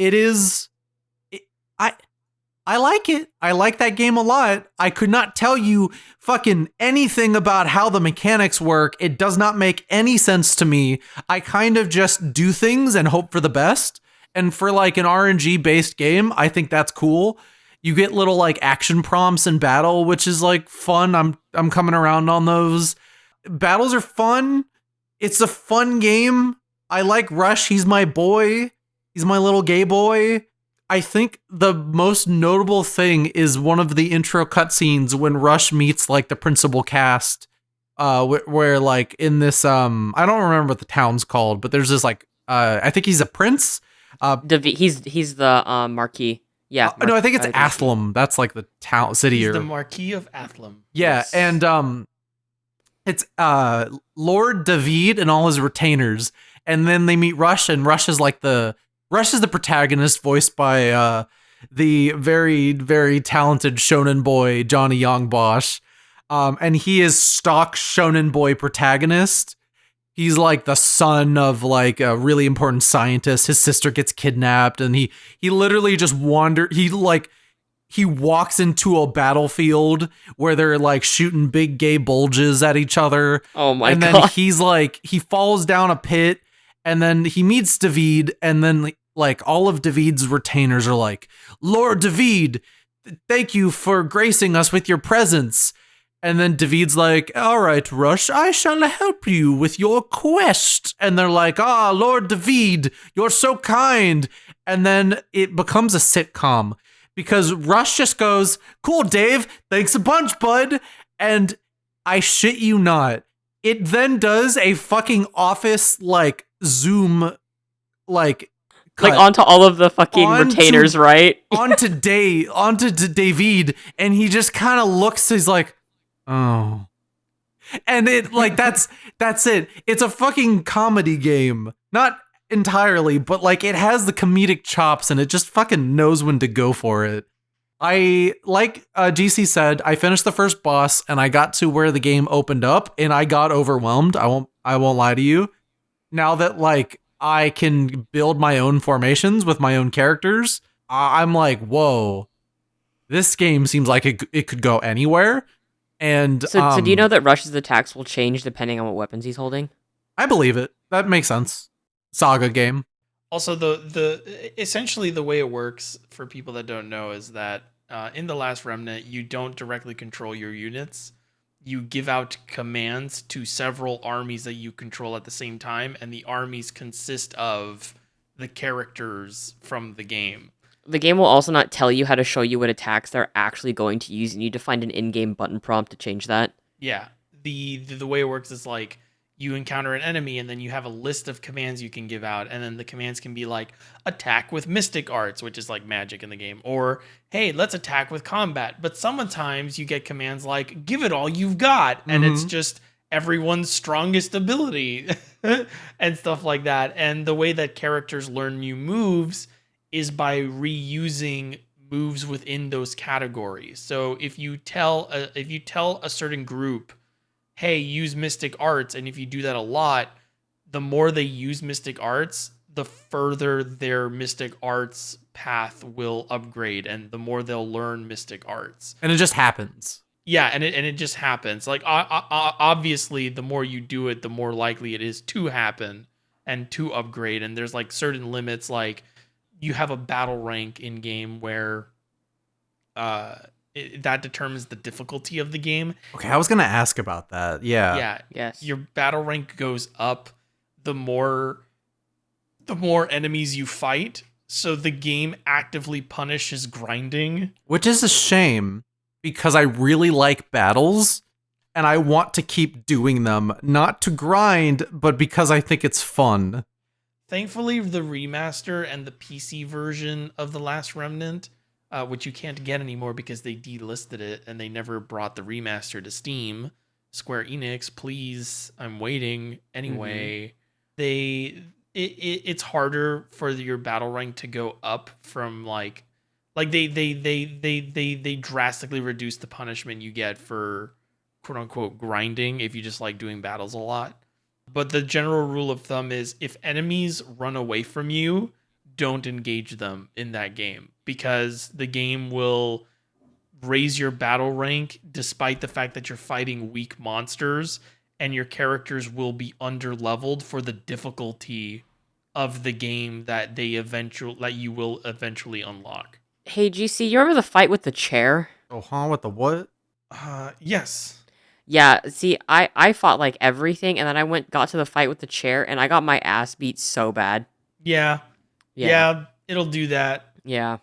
I like it. I like that game a lot. I could not tell you fucking anything about how the mechanics work. It does not make any sense to me. I kind of just do things and hope for the best. And for like an RNG based game, I think that's cool. You get little like action prompts in battle, which is like fun. I'm coming around on those. Battles are fun. It's a fun game. I like Rush. He's my boy. He's my little gay boy. I think the most notable thing is one of the intro cutscenes when Rush meets like the principal cast, where like in this I don't remember what the town's called, but there's this like I think he's a prince. He's the Marquis. Yeah. No, I think it's Athlum. That's like the town city. He's or the Marquis of Athlum. yeah, Yes. and it's Lord David and all his retainers, and then they meet Rush, and Rush is the protagonist, voiced by the very, very talented shonen boy Johnny Youngbosch, and he is stock shonen boy protagonist. He's like the son of like a really important scientist. His sister gets kidnapped, and he literally just he walks into a battlefield where they're like shooting big gay bulges at each other. Oh my god. And then he's like, he falls down a pit, and then he meets David, and then like all of David's retainers are like, Lord David, thank you for gracing us with your presence. And then David's like, all right, Rush, I shall help you with your quest. And they're like, Lord David, you're so kind. And then it becomes a sitcom because Rush just goes, cool, Dave, thanks a bunch, bud. And I shit you not, it then does a fucking Office like zoom like onto all of the fucking retainers, right? onto David, and he just kind of looks, he's like, oh. And it like that's it. It's a fucking comedy game. Not entirely, but like it has the comedic chops, and it just fucking knows when to go for it. I like GC said, I finished the first boss, and I got to where the game opened up, and I got overwhelmed. I won't lie to you. Now that like I can build my own formations with my own characters, I'm like, whoa, this game seems like it could go anywhere. And so do you know that Rush's attacks will change depending on what weapons he's holding? I believe it. That makes sense. Saga game. Also, the essentially the way it works for people that don't know is that in The Last Remnant, you don't directly control your units. You give out commands to several armies that you control at the same time, and the armies consist of the characters from the game. The game will also not tell you how to show you what attacks they're actually going to use. You need to find an in-game button prompt to change that. Yeah. The way it works is like you encounter an enemy, and then you have a list of commands you can give out, and then the commands can be like attack with mystic arts, which is like magic in the game, or hey, let's attack with combat. But sometimes you get commands like give it all you've got, and it's just everyone's strongest ability and stuff like that. And the way that characters learn new moves is by reusing moves within those categories. So if you tell a certain group, hey, use Mystic Arts, and if you do that a lot, the more they use Mystic Arts, the further their Mystic Arts path will upgrade, and the more they'll learn Mystic Arts. And it just happens. Yeah, and it just happens. Like, obviously, the more you do it, the more likely it is to happen and to upgrade. And there's like certain limits, like you have a battle rank in game where that determines the difficulty of the game. Okay, I was gonna ask about that. Yeah. Yeah. Yes. Your battle rank goes up the more enemies you fight. So the game actively punishes grinding. Which is a shame because I really like battles and I want to keep doing them, not to grind, but because I think it's fun. Thankfully, the remaster and the PC version of The Last Remnant, which you can't get anymore because they delisted it and they never brought the remaster to Steam. Square Enix, please, I'm waiting. Anyway, it's harder for your battle rank to go up from like they drastically reduce the punishment you get for quote unquote grinding if you just like doing battles a lot. But the general rule of thumb is if enemies run away from you, don't engage them in that game because the game will raise your battle rank despite the fact that you're fighting weak monsters, and your characters will be under-leveled for the difficulty of the game that you will eventually unlock. Hey, GC, you remember the fight with the chair? Oh, huh? What the what? Yes. Yeah, see, I fought like everything, and then I got to the fight with the chair, and I got my ass beat so bad. Yeah, it'll do that. Yeah.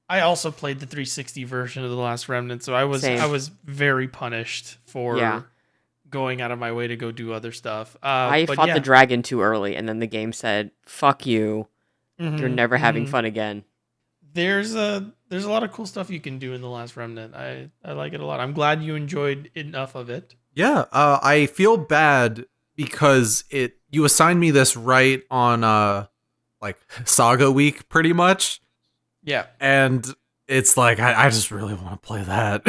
I also played the 360 version of The Last Remnant, so I was very punished for going out of my way to go do other stuff. I fought the dragon too early, and then the game said, "Fuck you, you're never having fun again." There's a lot of cool stuff you can do in The Last Remnant. I like it a lot. I'm glad you enjoyed enough of it. Yeah, I feel bad because you assigned me this right on like Saga Week pretty much. Yeah. And it's like I just really want to play that.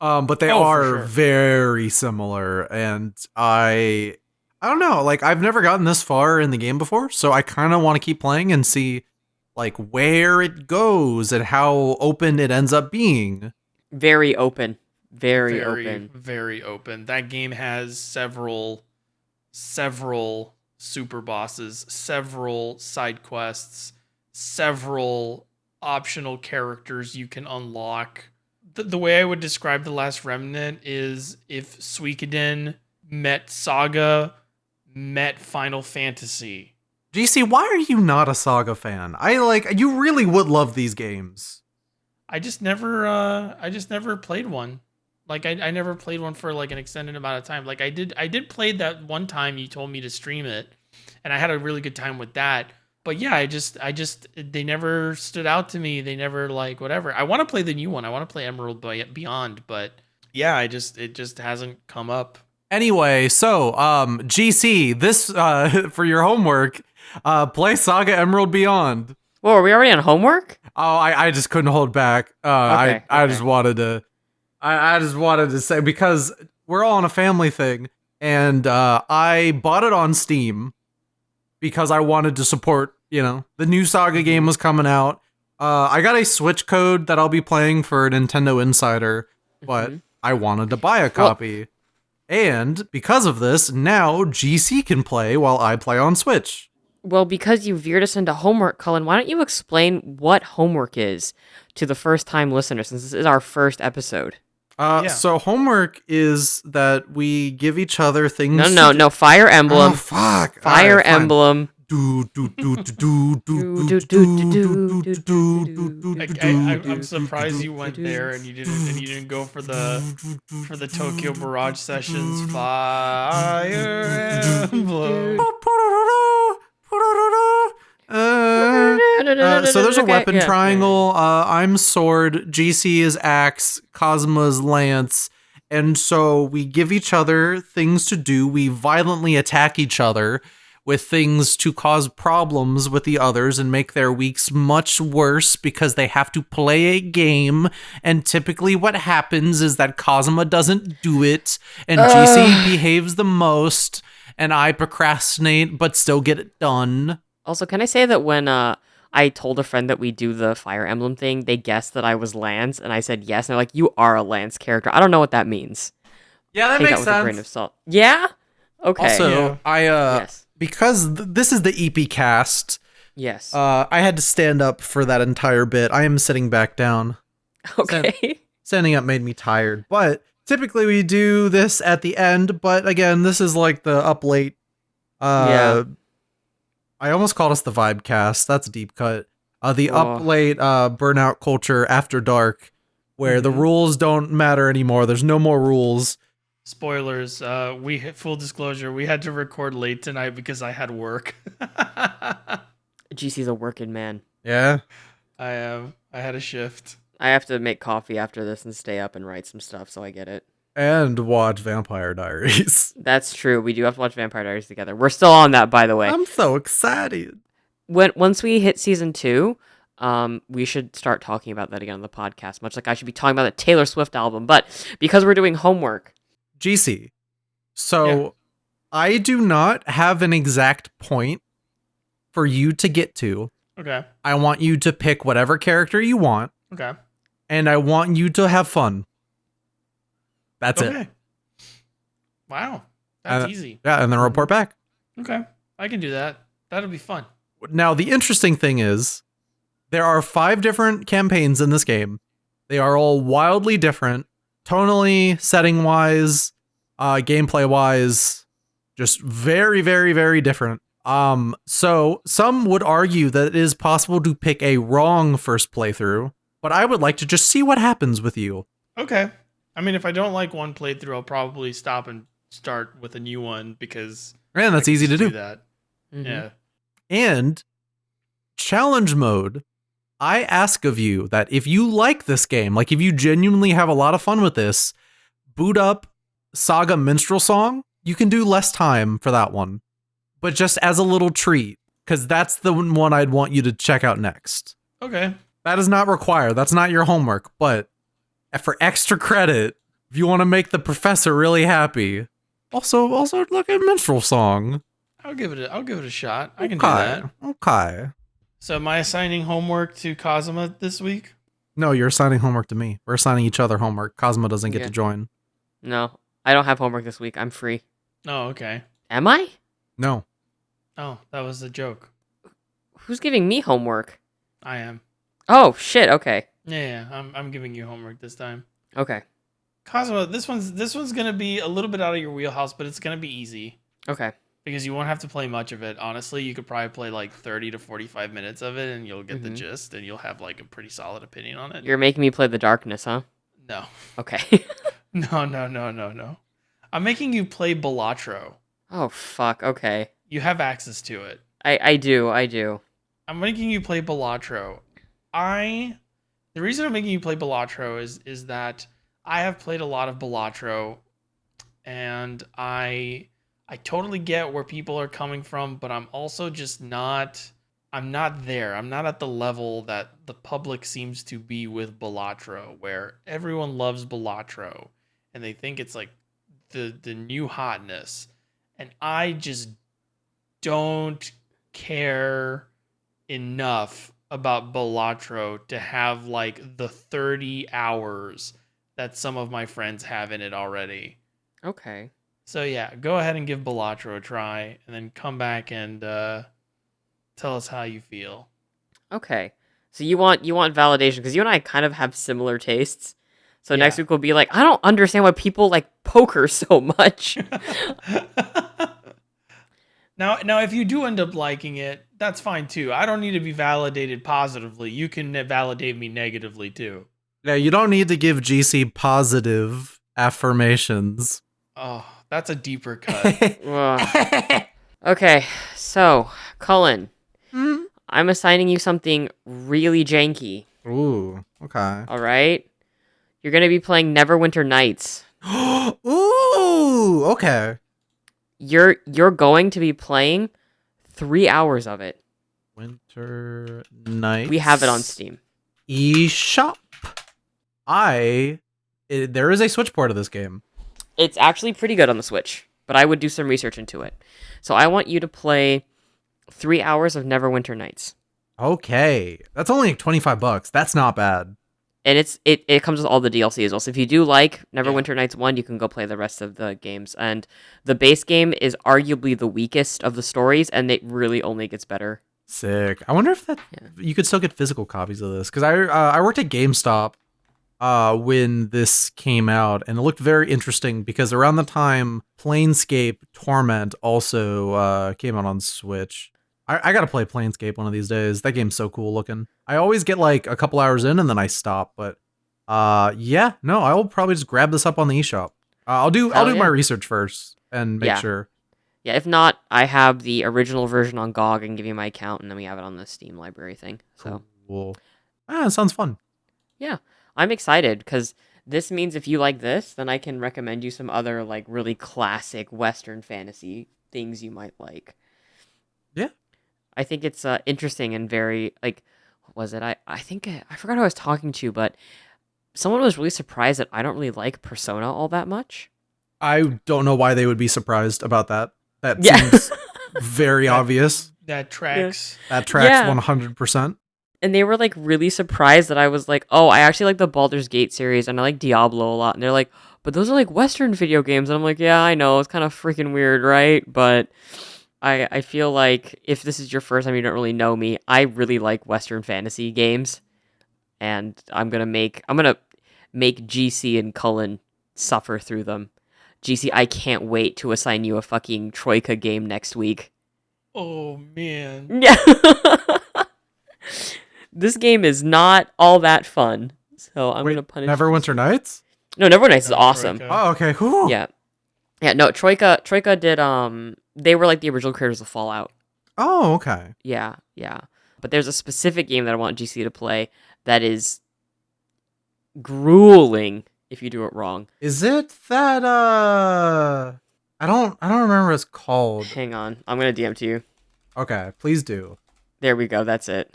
But they are for sure. very similar, and I don't know, like I've never gotten this far in the game before, so I kind of want to keep playing and see like where it goes and how open it ends up being. Very open. Very open. Very open. That game has several super bosses, several side quests, several optional characters you can unlock. The way I would describe The Last Remnant is if Suikoden met Saga met Final Fantasy. GC, why are you not a Saga fan? You really would love these games. I just never played one. Like I never played one for like an extended amount of time. Like I did play that one time you told me to stream it, and I had a really good time with that. But yeah, I just they never stood out to me. They never like whatever. I want to play the new one. I want to play Emerald Beyond, but yeah, it just hasn't come up. Anyway, so GC, this for your homework, play Saga Emerald Beyond. Whoa, are we already on homework? Oh, I just couldn't hold back. I just wanted to say, because we're all on a family thing, and I bought it on Steam because I wanted to support, the new Saga game was coming out. I got a Switch code that I'll be playing for Nintendo Insider, but I wanted to buy a copy. And because of this, now GC can play while I play on Switch. Well, because you veered us into homework, Cullen, why don't you explain what homework is to the first-time listener, since this is our first episode? So homework is that we give each other things. No, Fire Emblem. Oh, fuck. Fire Emblem. I'm surprised you went there and you didn't go for the Tokyo Mirage Sessions Fire Emblem. So there's a weapon triangle. I'm sword, GC is axe, Kazuma's lance, And so we give each other things to do. We violently attack each other with things to cause problems with the others and make their weeks much worse because they have to play a game. And typically what happens is that Kazuma doesn't do it and GC behaves the most and I procrastinate but still get it done. Also, can I say that when I told a friend that we do the Fire Emblem thing, they guessed that I was Lance, and I said yes, and they're like, "You are a Lance character." I don't know what that means. Yeah, that Take makes that with a grain sense. of salt. Yeah. Okay. Also, Yeah. yes. because this is the EP cast, Yes. I had to stand up for that entire bit. I am sitting back down. Okay. Standing up made me tired, but typically we do this at the end. But again, this is like the up late. Yeah. I almost called us the vibe cast. That's a deep cut. The Oh. up late burnout culture after dark, where the Mhm. rules don't matter anymore. There's no more rules. Spoilers. Full disclosure. We had to record late tonight because I had work. GC's a working man. Yeah. I had a shift. I have to make coffee after this and stay up and write some stuff, so I get it. And watch Vampire Diaries. That's true. We do have to watch Vampire Diaries together. We're still on that, by the way. I'm so excited. Once we hit season 2, we should start talking about that again on the podcast. Much like I should be talking about the Taylor Swift album, but because we're doing homework. GC. So Yeah. I do not have an exact point for you to get to. Okay. I want you to pick whatever character you want, Okay. and I want you to have fun. That's it. Okay. Wow. That's Uh, easy. Yeah, and then report back. Okay. I can do that. That'll be fun. Now, the interesting thing is, there are 5 different campaigns in this game. They are all wildly different, tonally, setting-wise, gameplay-wise, just very, very, very different. So some would argue that it is possible to pick a wrong first playthrough, but I would like to just see what happens with you. Okay. I mean, if I don't like one playthrough, I'll probably stop and start with a new one because And that's I can easy to just do. that. Mhm. Yeah. And challenge mode, I ask of you that if you like this game, like if you genuinely have a lot of fun with this, boot up Saga Minstrel Song. You can do less time for that one, but just as a little treat, because that's the one I'd want you to check out next. Okay. That is not required. That's not your homework, but for extra credit, if you want to make the professor really happy, also look at Minstrel Song. I'll give it a shot. I can do that. Okay. So am I assigning homework to Kazuma this week? No, you're assigning homework to me. We're assigning each other homework. Cosmo doesn't get Yeah. to join. No, I don't have homework this week. I'm free. Oh, okay. Am I? No. Oh, that was a joke. Who's giving me homework? I am. Oh, shit. Okay. Yeah, I'm giving you homework this time. Okay. Kazuma, this one's gonna be a little bit out of your wheelhouse, but it's gonna be easy Okay. because you won't have to play much of it. Honestly, you could probably play like 30 to 45 minutes of it, and you'll get the Mhm. gist, and you'll have like a pretty solid opinion on it. You're making me play the darkness, huh? No, Okay. no. I'm making you play Balatro. Oh, fuck. Okay. You have access to it. I do. I'm making you play Balatro. The reason I'm making you play Balatro is that I have played a lot of Balatro, and I totally get where people are coming from, but I'm also just not. I'm not there. I'm not at the level that the public seems to be with Balatro, where everyone loves Balatro, and they think it's like the new hotness, and I just don't care enough about Balatro to have like the 30 hours that some of my friends have in it already. Okay. So yeah, go ahead and give Balatro a try and then come back and tell us how you feel. Okay. So you want validation because you and I kind of have similar tastes. So next Yeah. week we'll be like, I don't understand why people like poker so much. Now, if you do end up liking it, that's fine too. I don't need to be validated positively. You can validate me negatively too. Yeah, you don't need to give GC positive affirmations. Oh, that's a deeper cut. Ugh. Okay. So Cullen, Hmm? I'm assigning you something really janky. Ooh, okay. All right. You're gonna be playing Neverwinter Nights. Ooh, okay. You're going to be playing 3 hours of it. Winter Nights. We have it on Steam. eShop. There is a Switch port of this game. It's actually pretty good on the Switch, but I would do some research into it. So I want you to play 3 hours of Neverwinter Nights. Okay, that's only like $25. That's not bad. And it comes with all the DLC as well. So if you do like Neverwinter Nights 1, you can go play the rest of the games. And the base game is arguably the weakest of the stories, and it really only gets better. Sick. I wonder if you could still get physical copies of this, because I worked at GameStop when this came out, and it looked very interesting because around the time Planescape Torment also came out on Switch. I gotta play Planescape one of these days. That game's so cool looking. I always get like a couple hours in and then I stop. But yeah, no, I will probably just grab this up on the eShop. I'll do my research first and make sure. Yeah, if not, I have the original version on GOG and give you my account, and then we have it on the Steam library thing. So cool. It sounds fun. Yeah, I'm excited because this means if you like this, then I can recommend you some other like really classic Western fantasy things you might like. Yeah. I think it's interesting and very, like, what was it? I think, I forgot who I was talking to, but someone was really surprised that I don't really like Persona all that much. I don't know why they would be surprised about that. That seems very obvious. That tracks. Yeah. That tracks 100%. And they were, like, really surprised that I was like, oh, I actually like the Baldur's Gate series, and I like Diablo a lot. And they're like, but those are, like, Western video games. And I'm like, yeah, I know. It's kind of freaking weird, right? But I feel like if this is your first time, you don't really know me, I really like Western fantasy games, and I'm gonna make GC and Cullen suffer through them. GC, I can't wait to assign you a fucking Troika game next week. Oh man. Yeah. This game is not all that fun, so I'm gonna punish. Neverwinter Nights? No, Neverwinter Nights is awesome. Troika. Oh, okay. Whew. Yeah. No, Troika did they were like the original creators of Fallout. Oh, okay. Yeah. But there's a specific game that I want GC to play that is grueling if you do it wrong. Is it that I don't remember what it's called. Hang on. I'm going to DM to you. Okay, please do. There we go. That's it.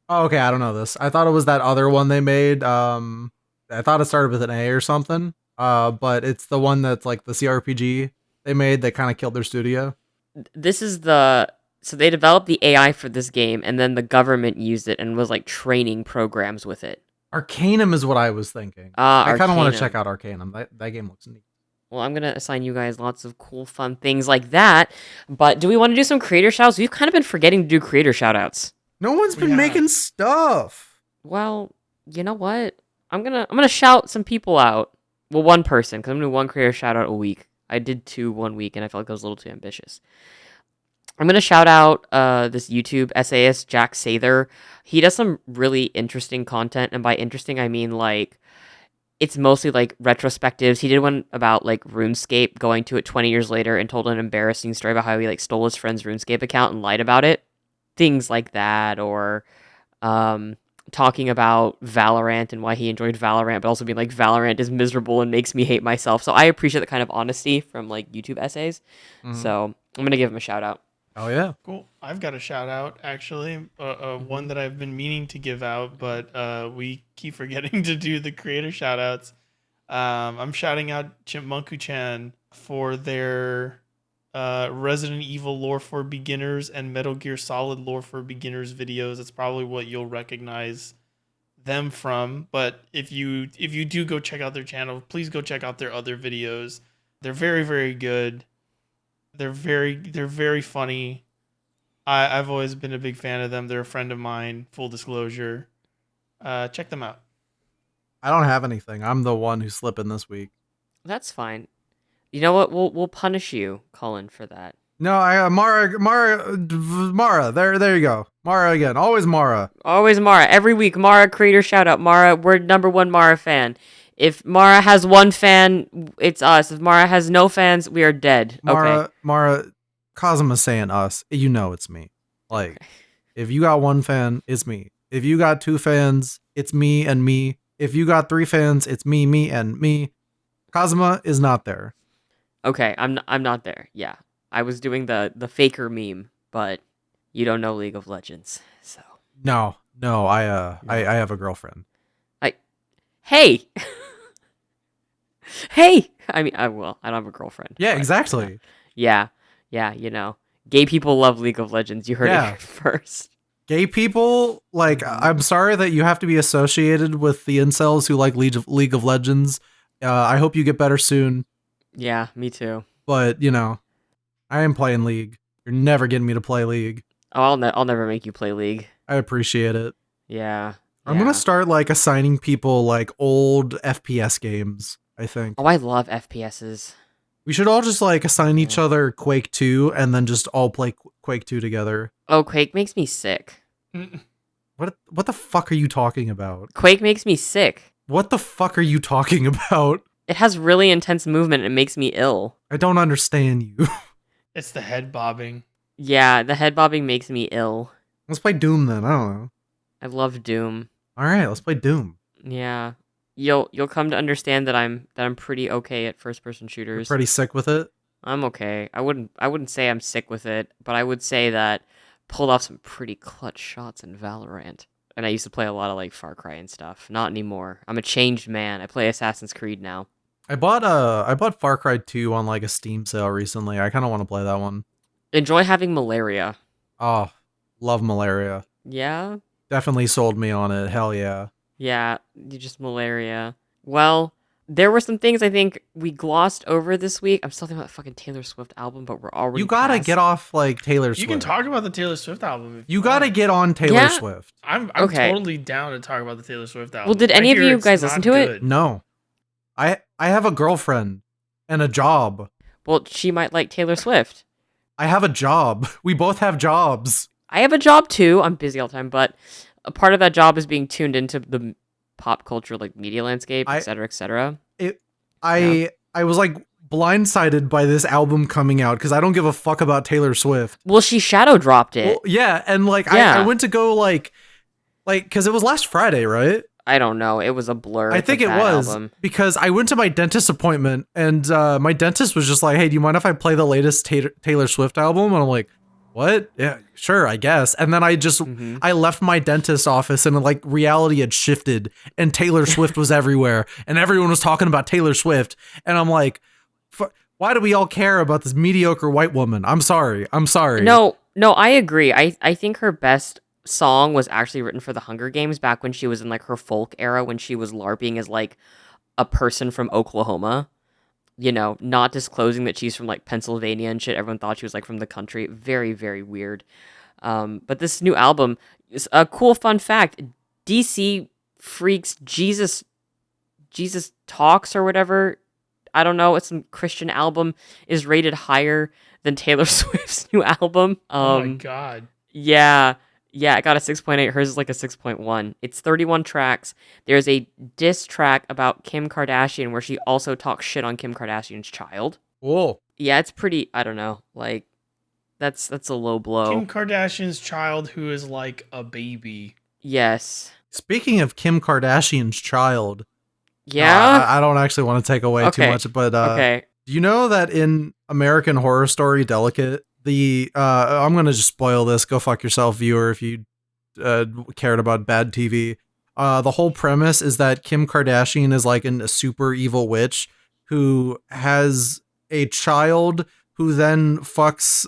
Oh, okay, I don't know this. I thought it was that other one they made. I thought it started with an A or something. But it's the one that's like the CRPG they made that kind of killed their studio. This is so they developed the AI for this game, and then the government used it and was like training programs with it. Arcanum is what I was thinking. I kind of want to Arcanum. check out Arcanum. That game looks neat. Well, I'm going to assign you guys lots of cool, fun things like that. But do we want to do some creator shoutouts? We've kind of been forgetting to do creator shoutouts. No one's been making stuff. Well, you know what? I'm gonna shout some people out. Well, one person, because I'm gonna do one creator shout out a week. I did 2 1 week, and I felt like I was a little too ambitious. I'm gonna shout out this YouTube essayist Jack Sather. He does some really interesting content, and by interesting I mean like it's mostly like retrospectives. He did one about like RuneScape, going to it 20 years later and told an embarrassing story about how he like stole his friend's RuneScape account and lied about it. Things like that, or talking about Valorant and why he enjoyed Valorant, but also being like, Valorant is miserable and makes me hate myself. So I appreciate the kind of honesty from like YouTube essays. Mm-hmm. So I'm going to give him a shout out. Oh, yeah. Cool. I've got a shout out, actually. One that I've been meaning to give out, but we keep forgetting to do the creator shout outs. I'm shouting out ChipmunkuChan for their Resident Evil lore for beginners and Metal Gear Solid lore for beginners videos. That's probably what you'll recognize them from. But if you do go check out their channel, please go check out their other videos. They're very, very good. They're very funny. I've always been a big fan of them. They're a friend of mine. Full disclosure. Check them out. I don't have anything. I'm the one who's slipping this week. That's fine. You know what? We'll punish you, Cullen, for that. No, Mara. There you go. Mara again. Always Mara. Always Mara. Every week, Mara creator shout out. Mara, we're #1 Mara fan. If Mara has 1 fan, it's us. If Mara has no fans, we are dead. Okay. Mara, Kazuma's saying us. You know it's me. Like, if you got 1 fan, it's me. If you got 2 fans, it's me and me. If you got 3 fans, it's me, and me. Kazuma is not there. Okay, I'm not there. Yeah, I was doing the faker meme, but you don't know League of Legends, so No, I have a girlfriend. hey, hey. I mean, I don't have a girlfriend. Yeah, but, exactly. Yeah, gay people love League of Legends. You heard it Yeah. here first. Gay people, like, I'm sorry that you have to be associated with the incels who like League of Legends. I hope you get better soon. Yeah, me too. But, I am playing League. You're never getting me to play League. Oh, I'll never make you play League. I appreciate it. Yeah. I'm going to start, like, assigning people, like, old FPS games, I think. Oh, I love FPSs. We should all just, like, assign each other Quake 2 and then just all play Quake 2 together. Oh, Quake makes me sick. What the fuck are you talking about? Quake makes me sick. What the fuck are you talking about? It has really intense movement and it makes me ill. I don't understand you. It's the head bobbing. Yeah, the head bobbing makes me ill. Let's play Doom then. I don't know. I love Doom. All right, let's play Doom. Yeah. You'll come to understand that I'm pretty okay at first person You're shooters. pretty sick with it. I'm okay. I wouldn't say I'm sick with it, but I would say that pulled off some pretty clutch shots in Valorant. And I used to play a lot of like Far Cry and stuff. Not anymore. I'm a changed man. I play Assassin's Creed now. I bought Far Cry 2 on like a Steam sale recently. I kind of want to play that one. Enjoy having malaria. Oh, love malaria. Yeah? Definitely sold me on it. Hell yeah. Yeah, you just malaria. Well, there were some things I think we glossed over this week. I'm still thinking about the fucking Taylor Swift album, but we're already You gotta past. get off like Taylor Swift. You can talk about the Taylor Swift album. If You gotta want. get on Taylor Yeah. Swift. I'm Okay. totally down to talk about the Taylor Swift album. Well, did I any of hear you it's guys not listen to it? good. No. I have a girlfriend and a job. Well, she might like Taylor Swift. I have a job. We both have jobs. I have a job too. I'm busy all the time, but a part of that job is being tuned into the pop culture, like media landscape, et cetera, et cetera. I was like blindsided by this album coming out because I don't give a fuck about Taylor Swift. Well, she shadow dropped it. Well, yeah, and like Yeah. I went to go like because it was last Friday, right? I don't know. It was a blur. I It's a think it bad was album. because I went to my dentist appointment and my dentist was just like, "Hey, do you mind if I play the latest Taylor Swift album?" And I'm like, "What? Yeah, sure, I guess." And then I left my dentist office and like reality had shifted and Taylor Swift was everywhere and everyone was talking about Taylor Swift and I'm like, why do we all care about this mediocre white woman? I'm sorry. No, I agree. I think her best song was actually written for the Hunger Games back when she was in like her folk era when she was LARPing as like a person from Oklahoma. You know, not disclosing that she's from like Pennsylvania and shit. Everyone thought she was like from the country. Very, very weird. But this new album is a cool fun fact. DC Freaks Jesus Talks or whatever. I don't know. It's some Christian album is rated higher than Taylor Swift's new album. Oh my god. Yeah, it got a 6.8. Hers is like a 6.1. It's 31 tracks. There's a diss track about Kim Kardashian where she also talks shit on Kim Kardashian's child. Whoa. Yeah, it's pretty, I don't know, like, that's a low blow. Kim Kardashian's child who is like a baby. Yes. Speaking of Kim Kardashian's child, Yeah? I don't actually want to take away too Okay. much, but Okay. do you know that in American Horror Story Delicate, I'm gonna just spoil this. Go fuck yourself, viewer, if you cared about bad TV. The whole premise is that Kim Kardashian is like a super evil witch who has a child who then fucks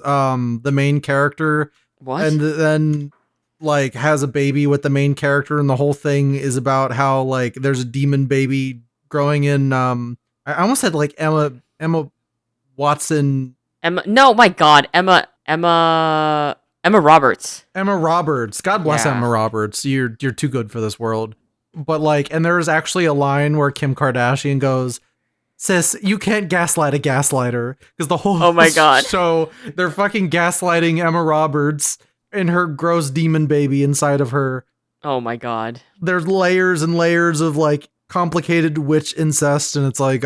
the main character What? and then like has a baby with the main character, and the whole thing is about how like there's a demon baby growing in I almost said like Emma Watson. No, my God, Emma Roberts. Emma Roberts. God bless Yeah. Emma Roberts. You're too good for this world. But like, and there's actually a line where Kim Kardashian goes, "Sis, you can't gaslight a gaslighter," because the whole Oh my God. show they're fucking gaslighting Emma Roberts and her gross demon baby inside of her. Oh my God. There's layers and layers of like complicated witch incest, and it's like,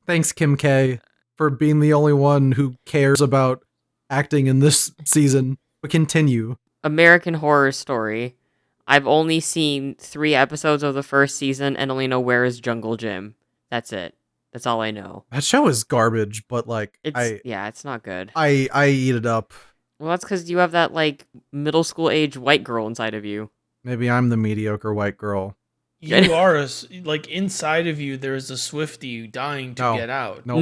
thanks Kim K for being the only one who cares about acting in this season. But continue. American Horror Story. I've only seen 3 episodes of the first season and only know where is Jungle Jim. That's it. That's all I know. That show is garbage, but like It's not good. I eat it up. Well, that's because you have that like middle school age white girl inside of you. Maybe I'm the mediocre white girl. You are like inside of you. There is a Swiftie dying to get out. Nope.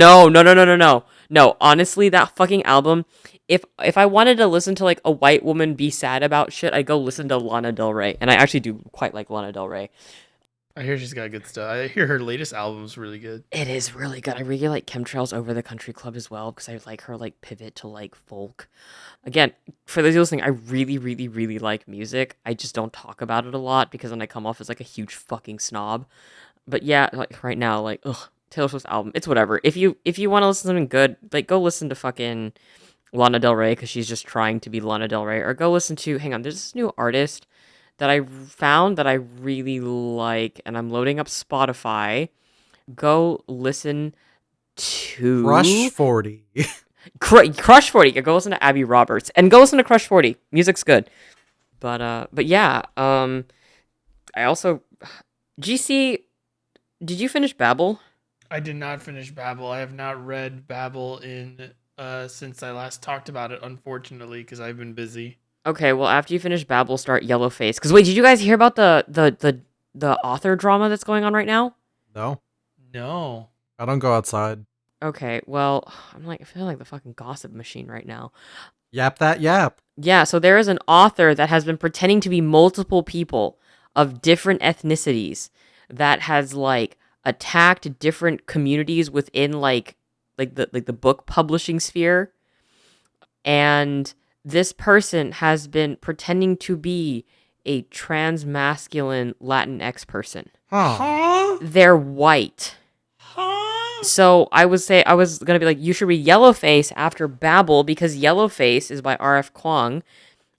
No. Honestly, that fucking album. If I wanted to listen to like a white woman be sad about shit, I'd go listen to Lana Del Rey, and I actually do quite like Lana Del Rey. I hear she's got good stuff. I hear her latest album's really good. It is really good. I really like Chemtrails Over the Country Club as well because I like her like pivot to like folk. Again, for those listening, I really, really, really like music. I just don't talk about it a lot because then I come off as like a huge fucking snob. But yeah, like right now, like Taylor Swift's album, it's whatever. If you want to listen to something good, like go listen to fucking Lana Del Rey because she's just trying to be Lana Del Rey, or go listen to there's this new artist that I found that I really like, and I'm loading up Spotify. Go listen to Crush 40. Crush 40. Go listen to Abby Roberts and go listen to Crush 40. Music's good. But yeah, I also GC, did you finish Babel? I did not finish Babel. I have not read Babel in since I last talked about it, unfortunately, because I've been busy. Okay, well after you finish Babel, start Yellowface. Because wait, did you guys hear about the author drama that's going on right now? No. I don't go outside. Okay, well, I feel like the fucking gossip machine right now. Yap that yap. Yeah, so there is an author that has been pretending to be multiple people of different ethnicities that has like attacked different communities within like the book publishing sphere. And this person has been pretending to be a transmasculine Latinx person. Huh. They're white. So I was gonna be like, you should read Yellowface after Babel because Yellowface is by R.F. Kuang,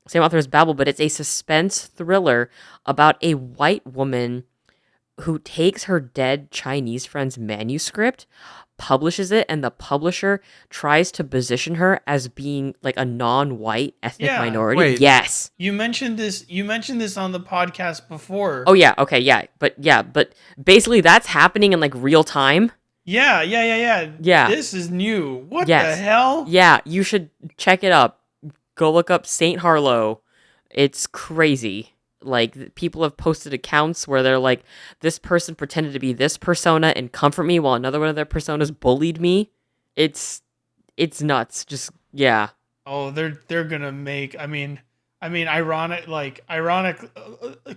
same author as Babel, but it's a suspense thriller about a white woman who takes her dead Chinese friend's manuscript, publishes it, and the publisher tries to position her as being like a non-white ethnic minority. Wait. Yes. You mentioned this on the podcast before. Oh yeah, okay, yeah. But basically that's happening in like real time. Yeah. Yeah. This is new. What the Yes. hell? Yeah, you should check it up. Go look up Saint Harlow. It's crazy. Like, people have posted accounts where they're like, this person pretended to be this persona and comfort me while another one of their personas bullied me. It's nuts. Just, yeah. Oh, they're gonna make. Ironic.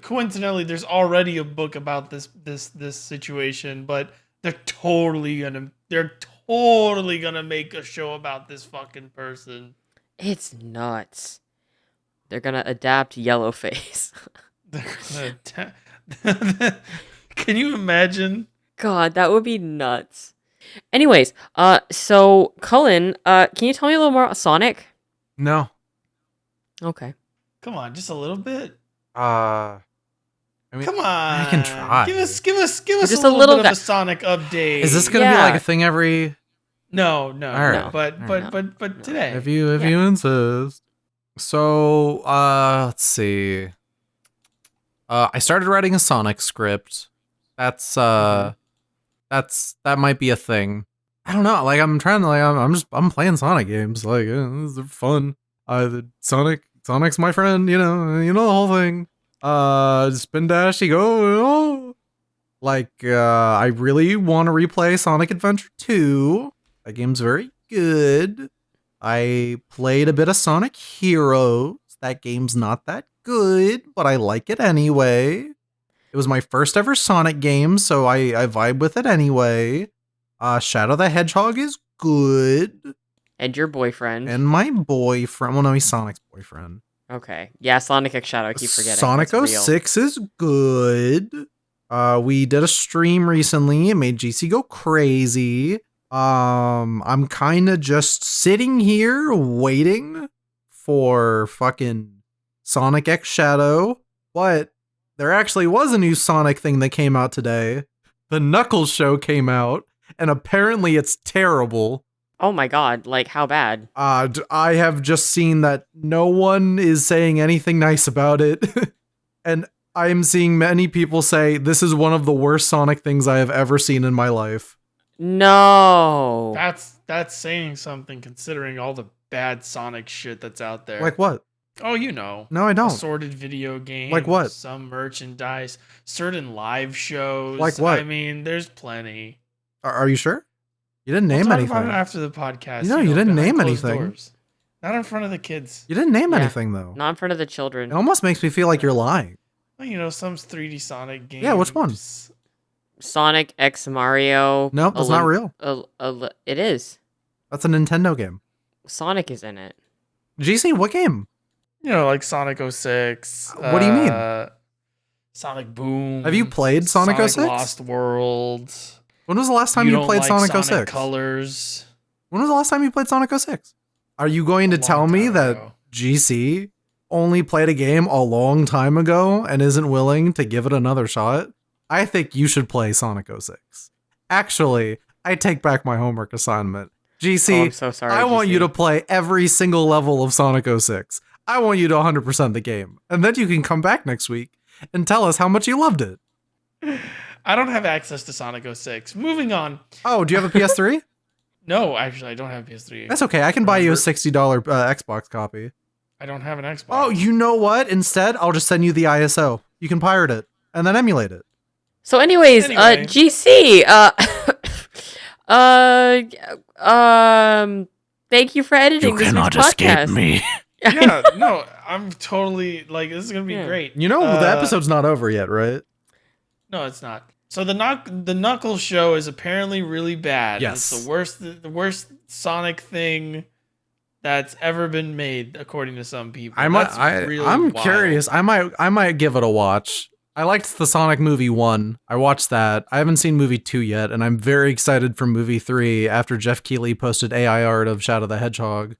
Coincidentally, there's already a book about this situation, but they're totally gonna make a show about this fucking person. It's nuts. They're gonna adapt Yellowface. Can you imagine? God, that would be nuts. Anyways, so Cullen, can you tell me a little more about Sonic? No. Okay. Come on, just a little bit. I mean, Come on, I can try. Give us Just a little bit bit. of a Sonic update. Is this gonna be like a thing every? No. All right. But today. If you insist. So, let's see. I started writing a Sonic script. That might be a thing. I don't know. Like, I'm trying to I'm playing Sonic games. Like, these are fun. Sonic's my friend. You know the whole thing. Spin dash, you go. Like, I really want to replay Sonic Adventure 2. That game's very good. I played a bit of Sonic Heroes. That game's not that good, but I like it anyway. It was my first ever Sonic game, so I vibe with it anyway. Shadow the Hedgehog is good. And your boyfriend. And my boyfriend. Well, no, he's Sonic's boyfriend. Okay. Yeah, Sonic X Shadow. I keep forgetting. Sonic 06 is good. We did a stream recently. It made GC go crazy. I'm kind of just sitting here waiting for fucking Sonic X Shadow. But there actually was a new Sonic thing that came out today. The Knuckles show came out, and apparently it's terrible. Oh my god, like how bad? I have just seen that no one is saying anything nice about it. And I'm seeing many people say this is one of the worst Sonic things I have ever seen in my life. No. That's saying something considering all the bad Sonic shit that's out there. Like what? Oh, you know. No, I don't. Assorted video games. Like what? Some merchandise. Certain live shows. Like what? I mean, there's plenty. Are you sure? You didn't We'll name talk anything. about it after the podcast. No, you didn't behind name closed anything. doors. Not in front of the kids. You didn't name Yeah. anything though. Not in front of the children. It almost makes me feel like you're lying. Well, you know, some 3D Sonic games. Yeah, which one? Sonic X Mario. Nope, that's not real. It is. That's a Nintendo game. Sonic is in it. GC, what game? You know, like Sonic 06. What do you mean? Sonic Boom. Have you played Sonic 06? Lost World. When was the last time you don't played like Sonic 06? Colors. When was the last time you played Sonic 06? Are you going to long tell me time that ago. GC only played a game a long time ago and isn't willing to give it another shot? I think you should play Sonic 06. Actually, I take back my homework assignment. GC, Oh, I'm so sorry. I want GC. you to play every single level of Sonic 06. I want you to 100% the game. And then you can come back next week and tell us how much you loved it. I don't have access to Sonic 06. Moving on. Oh, do you have a PS3? No, actually, I don't have PS3. That's okay. I can buy you a Remember? $60 Xbox copy. I don't have an Xbox. Oh, you know what? Instead, I'll just send you the ISO. You can pirate it and then emulate it. So, anyways, Anyway. GC. Thank you for editing this week's podcast. me. Yeah, no, I'm totally like this is gonna be Yeah. great. You know, the episode's not over yet, right? No, it's not. So the Knuckles show is apparently really bad. Yes. It's the worst Sonic thing that's ever been made, according to some people. I'm That's really wild. curious. I might give it a watch. I liked the Sonic movie 1. I watched that. I haven't seen movie 2 yet, and I'm very excited for movie 3 after Jeff Keighley posted AI art of Shadow the Hedgehog.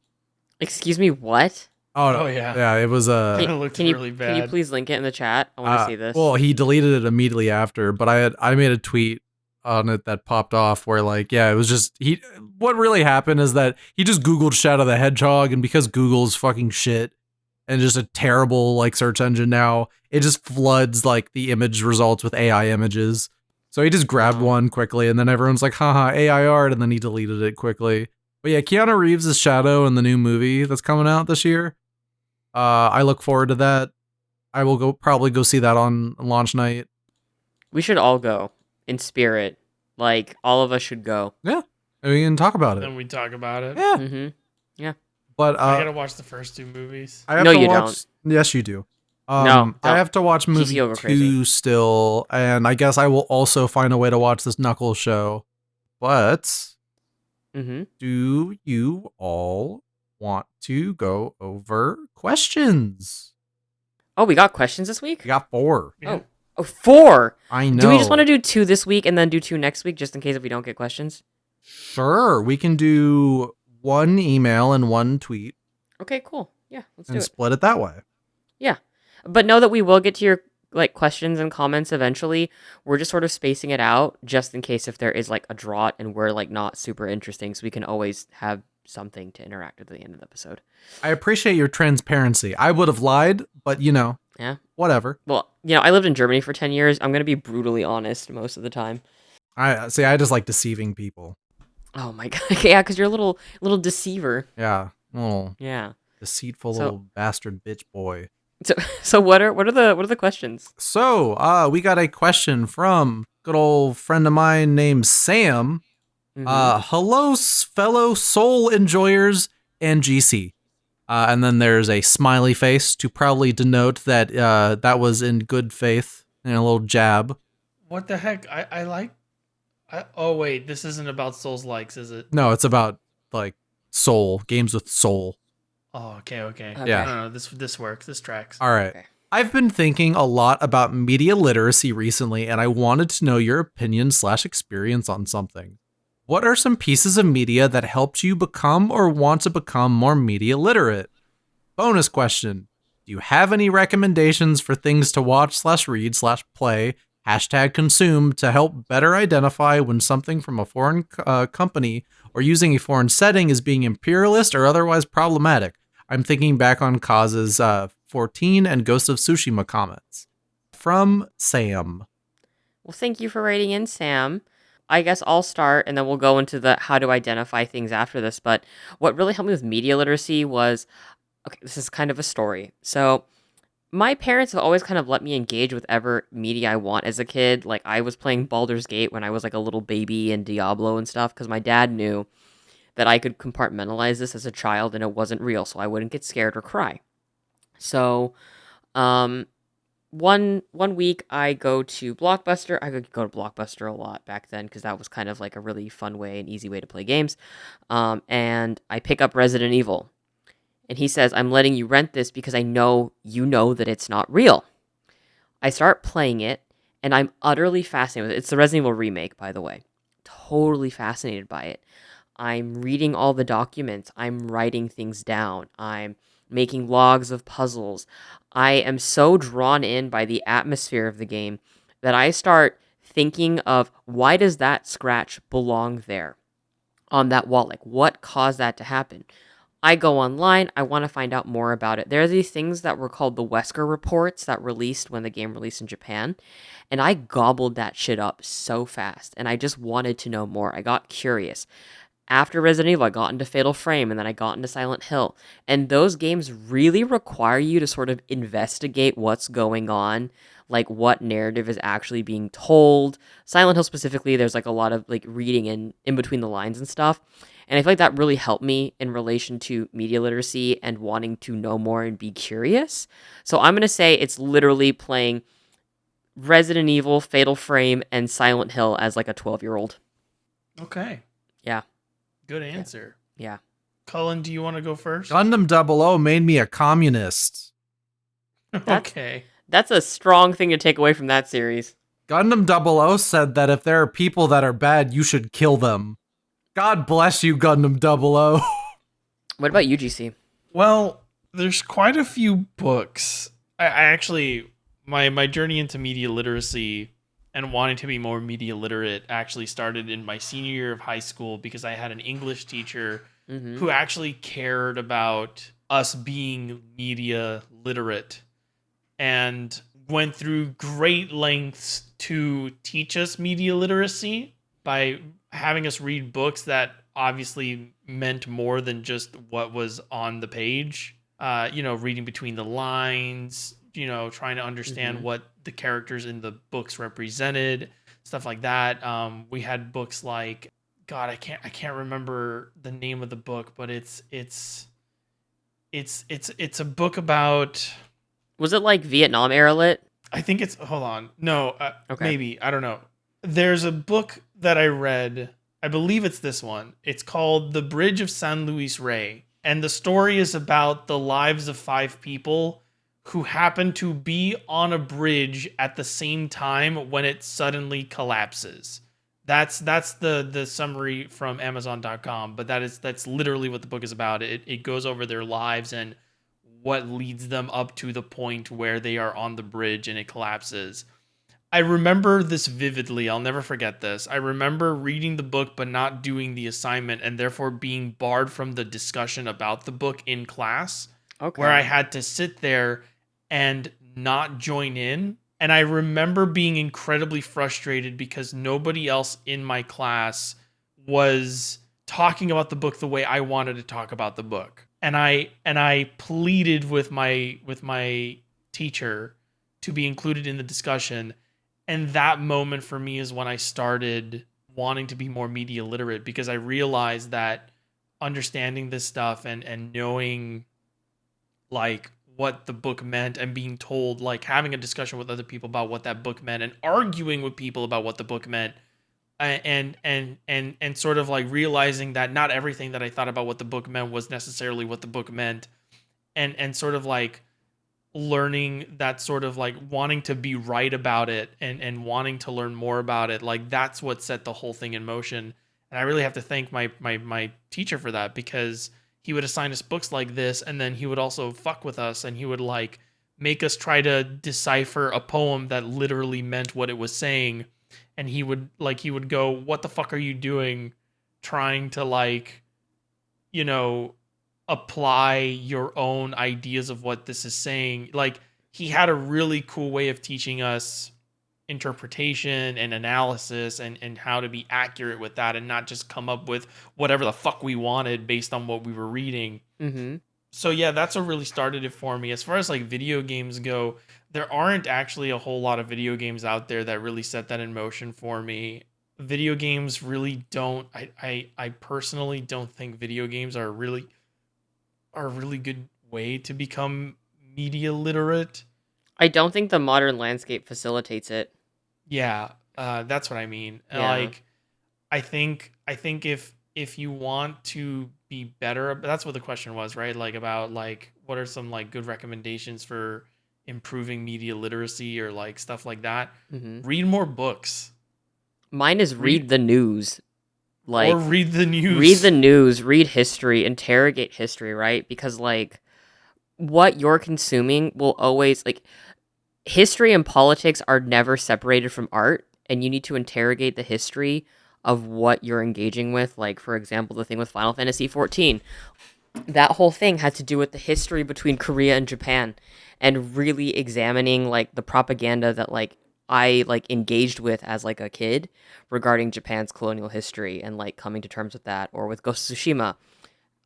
Excuse me, what? Oh, yeah. Yeah, it was It Can, looked can you, really Can you bad. please link it in the chat? I want to see this. Well, he deleted it immediately after, but I made a tweet on it that popped off where like, yeah, it was just what really happened is that he just Googled Shadow the Hedgehog, and because Google's fucking shit and just a terrible like search engine now, it just floods like the image results with AI images. So he just grabbed one quickly, and then everyone's like, haha, AI art, and then he deleted it quickly. But yeah, Keanu Reeves is Shadow in the new movie that's coming out this year. I look forward to that. I will probably go see that on launch night. We should all go in spirit. Like, all of us should go. And we can talk about it. Then we talk about it. Yeah, Mm-hmm. but I gotta watch the first 2 movies. I have No, to you watch. Yes, you do. No, I don't. have to watch movie you'll go 2 crazy. still, and I guess I will also find a way to watch this Knuckles show. But Mm-hmm. do you all want to go over questions? Oh, we got questions this week? We got 4. Yeah. Oh, 4. I know. Do we just want to do 2 this week and then do 2 next week just in case if we don't get questions? Sure, we can do 1 email and 1 tweet Okay, cool. Yeah, let's do and it. split it that way. But know that we will get to your like questions and comments eventually. We're just sort of spacing it out just in case if there is like a drought and we're like not super interesting, so we can always have something to interact with at the end of the episode. I appreciate your transparency. I would have lied, but Yeah. whatever. Well, I lived in Germany for 10 years. I'm going to be brutally honest most of the time. I just like deceiving people. Oh my god. Yeah, cuz you're a little deceiver. Yeah, little Yeah. deceitful So- little bastard bitch boy. So what are the questions? So, we got a question from good old friend of mine named Sam. Mhm. Hello, fellow soul enjoyers and GC. And then there's a smiley face to probably denote that that was in good faith and a little jab. What the heck? I like. Oh wait, this isn't about Souls likes, is it? No, it's about like soul games with soul. Oh, okay. Okay. Yeah. No, this works. This tracks. All right. Okay. I've been thinking a lot about media literacy recently, and I wanted to know your opinion/experience on something. What are some pieces of media that helped you become or want to become more media literate? Bonus question. Do you have any recommendations for things to watch/read/play #consume to help better identify when something from a foreign company or using a foreign setting is being imperialist or otherwise problematic? I'm thinking back on Kaz's 14 and Ghost of Tsushima comments. From Sam. Well, thank you for writing in, Sam. I guess I'll start and then we'll go into the how to identify things after this. But what really helped me with media literacy was, okay, this is kind of a story. So my parents have always kind of let me engage with ever media I want as a kid. Like I was playing Baldur's Gate when I was like a little baby and Diablo and stuff because my dad knew that I could compartmentalize this as a child and it wasn't real, so I wouldn't get scared or cry. So, um, one week I go to Blockbuster. I could go to Blockbuster a lot back then because that was kind of like a really fun way and easy way to play games. And I pick up Resident Evil, and he says, "I'm letting you rent this because I know you know that it's not real." I start playing it, and I'm utterly fascinated with it. It's the Resident Evil remake, by the way. Totally fascinated by it. I'm reading all the documents. I'm writing things down. I'm making logs of puzzles. I am so drawn in by the atmosphere of the game that I start thinking of why does that scratch belong there on that wall? Like, what caused that to happen? I go online. I want to find out more about it. There are these things that were called the Wesker reports that released when the game released in Japan. And I gobbled that shit up so fast. And I just wanted to know more. I got curious. After Resident Evil, I got into Fatal Frame, and then I got into Silent Hill. And those games really require you to sort of investigate what's going on, like what narrative is actually being told. Silent Hill specifically, there's like a lot of like reading in between the lines and stuff. And I feel like that really helped me in relation to media literacy and wanting to know more and be curious. So I'm going to say it's literally playing Resident Evil, Fatal Frame, and Silent Hill as like a 12-year-old. Okay. Yeah. Good answer. Yeah. Cullen, do you want to go first? Gundam 00 made me a communist. Okay. That's a strong thing to take away from that series. Gundam 00 said that if there are people that are bad, you should kill them. God bless you, Gundam 00. What about UGC? Well, there's quite a few books. I actually, my journey into media literacy and wanting to be more media literate actually started in my senior year of high school because I had an English teacher who actually cared about us being media literate and went through great lengths to teach us media literacy by having us read books that obviously meant more than just what was on the page. Reading between the lines, trying to understand what the characters in the books represented, stuff like that. We had books like, God, I can't remember the name of the book, but it's a book about. Was it like Vietnam era lit? I think it's. Hold on, no, Okay. maybe I don't know. There's a book that I read. I believe it's this one. It's called The Bridge of San Luis Rey, and the story is about the lives of 5 people who happen to be on a bridge at the same time when it suddenly collapses. That's the summary from Amazon.com, but that's literally what the book is about. It goes over their lives and what leads them up to the point where they are on the bridge and it collapses. I remember this vividly. I'll never forget this. I remember reading the book but not doing the assignment and therefore being barred from the discussion about the book in class. Okay. Where I had to sit there and not join in. And I remember being incredibly frustrated because nobody else in my class was talking about the book the way I wanted to talk about the book. And I pleaded with my teacher to be included in the discussion. And that moment for me is when I started wanting to be more media literate because I realized that understanding this stuff and knowing like what the book meant and being told, like having a discussion with other people about what that book meant and arguing with people about what the book meant and sort of like realizing that not everything that I thought about what the book meant was necessarily what the book meant and sort of like learning that sort of like wanting to be right about it and wanting to learn more about it. Like that's what set the whole thing in motion. And I really have to thank my teacher for that because he would assign us books like this, and then he would also fuck with us, and he would like make us try to decipher a poem that literally meant what it was saying. And he would go, "What the fuck are you doing? Trying to like, apply your own ideas of what this is saying." Like he had a really cool way of teaching us interpretation and analysis and how to be accurate with that and not just come up with whatever the fuck we wanted based on what we were reading. Mm-hmm. So yeah, that's what really started it for me. As far as like video games go, there aren't actually a whole lot of video games out there that really set that in motion for me. Video games really don't. I personally don't think video games are a really good way to become media literate. I don't think the modern landscape facilitates it. Yeah, that's what I mean. Yeah. Like, I think if you want to be better, that's what the question was, right? Like about like what are some like good recommendations for improving media literacy or like stuff like that. Mm-hmm. Read more books. Mine is read the news. Like, or read the news. read the news, read history, interrogate history, right? Because like what you're consuming will always like history and politics are never separated from art, and you need to interrogate the history of what you're engaging with. Like, for example, the thing with Final Fantasy XIV, that whole thing had to do with the history between Korea and Japan, and really examining like the propaganda that like I like engaged with as like a kid regarding Japan's colonial history and like coming to terms with that. Or with Ghost of Tsushima,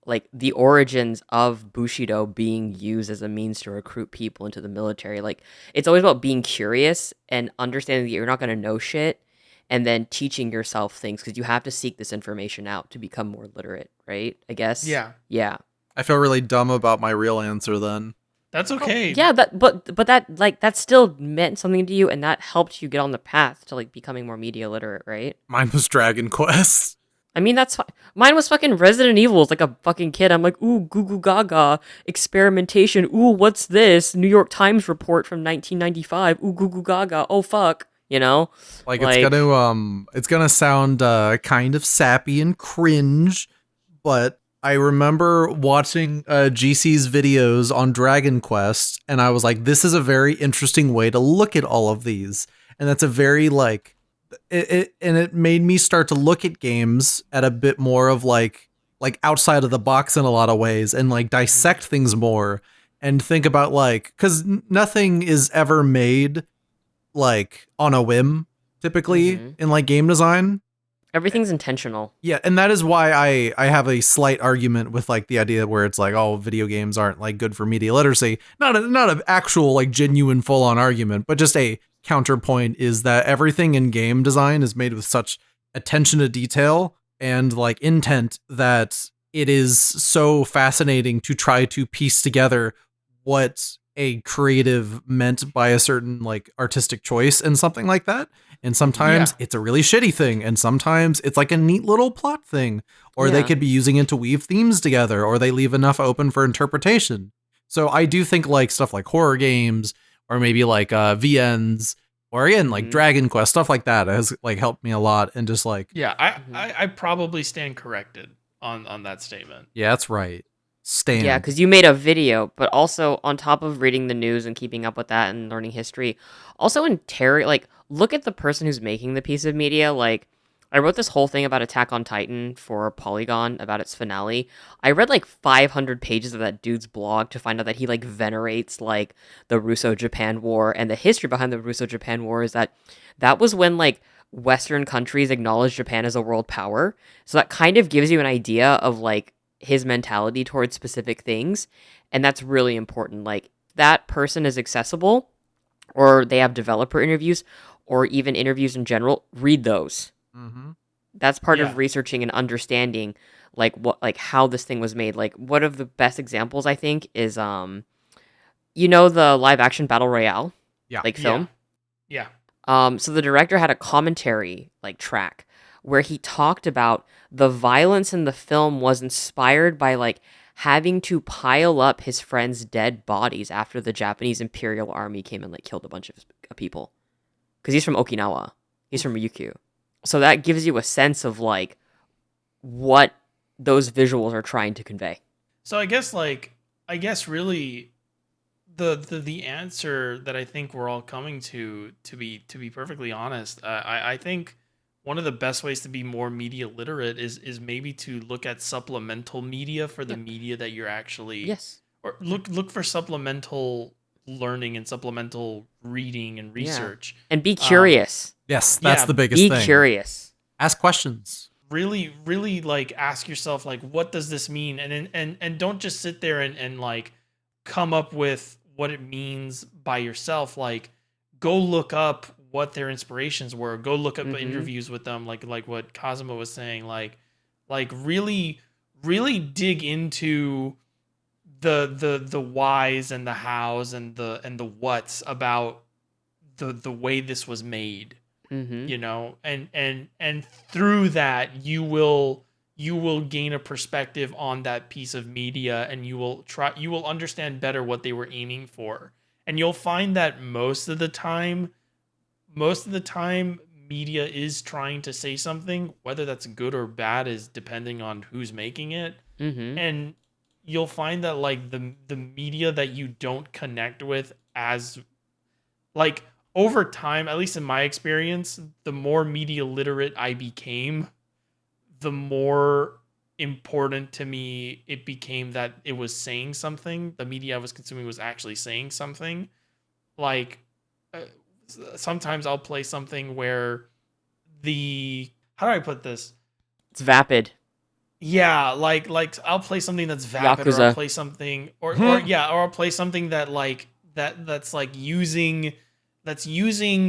like the origins of Bushido being used as a means to recruit people into the military. Like, it's always about being curious and understanding that you're not going to know shit, and then teaching yourself things, because you have to seek this information out to become more literate, right? I guess. Yeah. Yeah. I feel really dumb about my real answer then. That's okay. Yeah, but that like that still meant something to you, and that helped you get on the path to like becoming more media literate, right? Mine was Dragon Quest. I mean, that's mine was fucking Resident Evil. As like a fucking kid, I'm like, ooh, goo goo gaga, experimentation. Ooh, what's this? New York Times report from 1995. Ooh, goo goo gaga. Oh fuck, you know. Like it's gonna sound kind of sappy and cringe, but I remember watching GC's videos on Dragon Quest, and I was like, this is a very interesting way to look at all of these, and that's a very like. It made me start to look at games at a bit more of like outside of the box in a lot of ways, and like dissect things more and think about like, because nothing is ever made like on a whim typically in like game design. Everything's intentional. Yeah, and that is why I have a slight argument with like the idea where it's like, oh, video games aren't like good for media literacy. Not an actual like genuine full on argument, but just a counterpoint is that everything in game design is made with such attention to detail and like intent that it is so fascinating to try to piece together what a creative meant by a certain like artistic choice and something like that. And sometimes it's a really shitty thing, and sometimes it's like a neat little plot thing, or they could be using it to weave themes together, or they leave enough open for interpretation. So I do think like stuff like horror games, or maybe like VNs, or again like Dragon Quest, stuff like that has like helped me a lot. And just like I probably stand corrected on that statement. Yeah, that's right. Stand. Yeah, because you made a video, but also on top of reading the news and keeping up with that and learning history, also like look at the person who's making the piece of media. Like, I wrote this whole thing about Attack on Titan for Polygon about its finale. I read like 500 pages of that dude's blog to find out that he like venerates like the Russo-Japan War, and the history behind the Russo-Japan War is that was when like Western countries acknowledged Japan as a world power. So that kind of gives you an idea of like his mentality towards specific things, and that's really important. Like, that person is accessible, or they have developer interviews, or even interviews in general. Read those. That's part of researching and understanding like what, like how this thing was made. Like, one of the best examples I think is you know, the live action battle royale like film. So the director had a commentary like track where he talked about the violence in the film was inspired by like having to pile up his friends' dead bodies after the Japanese Imperial Army came and like killed a bunch of people. Because he's from Okinawa. He's from Ryukyu. So that gives you a sense of like what those visuals are trying to convey. So I guess really the answer that I think we're all coming to be perfectly honest, I think one of the best ways to be more media literate is maybe to look at supplemental media for the media that you're actually or look for supplemental learning and supplemental reading and research. And be curious. Yes, that's Yeah, the biggest Be thing. curious. Ask questions. Really, really like ask yourself like, what does this mean? And don't just sit there and like come up with what it means by yourself. Like, go look up what their inspirations were. Go look up interviews with them, like what Kazuma was saying. Like really, really dig into the whys and the hows and the whats about the way this was made. You know, and through that you will gain a perspective on that piece of media, and you will understand better what they were aiming for. And you'll find that most of the time media is trying to say something, whether that's good or bad is depending on who's making it. And you'll find that like the media that you don't connect with as like over time, at least in my experience, the more media literate I became, the more important to me it became that it was saying something. The media I was consuming was actually saying something. Like, sometimes I'll play something where how do I put this? It's vapid. Yeah, like I'll play something that's vapid, Yakuza. or I'll play something, or I'll play something that like that's using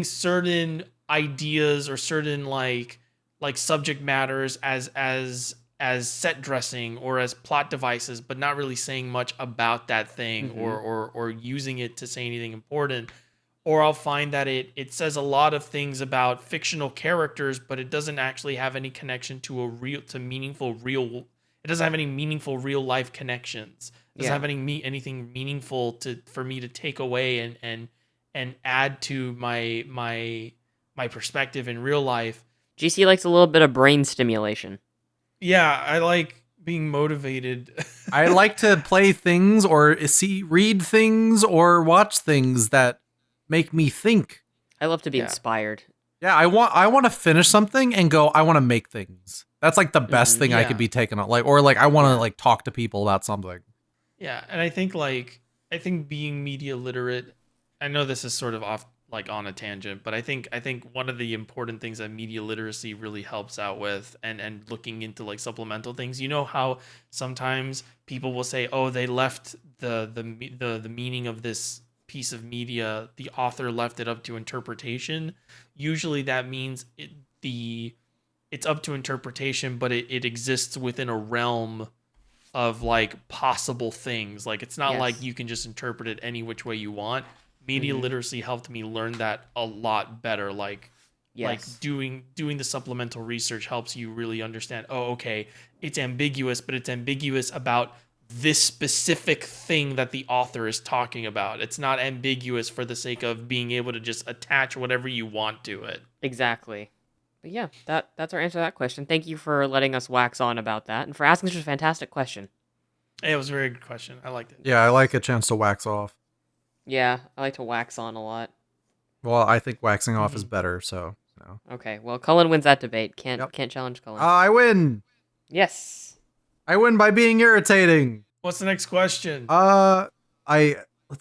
certain ideas or certain like subject matters as set dressing or as plot devices, but not really saying much about that thing or using it to say anything important. Or I'll find that it says a lot of things about fictional characters, but it doesn't actually have any connection to it doesn't have any meaningful real life connections. It doesn't have anything meaningful for me to take away and add to my perspective in read life. GC likes a little bit of brain stimulation. Yeah, I like being motivated. I like to play things or read things or watch things that make me think. I love to be inspired. Yeah, I want to finish something and go, I want to make things. That's like the best thing I could be taken on. Like, or like I want to like talk to people about something. Yeah, and I think being media literate, I know this is sort of off like on a tangent, but I think one of the important things that media literacy really helps out with and looking into like supplemental things. You know how sometimes people will say, "Oh, they left the meaning of this piece of media, the author left it up to interpretation." Usually that means it's up to interpretation, but it exists within a realm of like possible things. Like, it's not like you can just interpret it any which way you want. Media literacy helped me learn that a like doing the supplemental research helps you really understand, oh, okay, it's ambiguous, but it's ambiguous about this specific thing that the author is talking about. It's not ambiguous for the sake of being able to just attach whatever you want to it. Exactly. But yeah, that's our answer to that question. Thank you for letting us wax on about that and for asking such a fantastic question. Hey, it was a very good question. I liked it. Yeah, I like a chance to wax off. Yeah, I like to wax on a lot. Well, I think waxing off is better, so no. Okay, well, Cullen wins that debate. Can't challenge Cullen. I win. Yes. I win by being irritating. What's the next question? Let's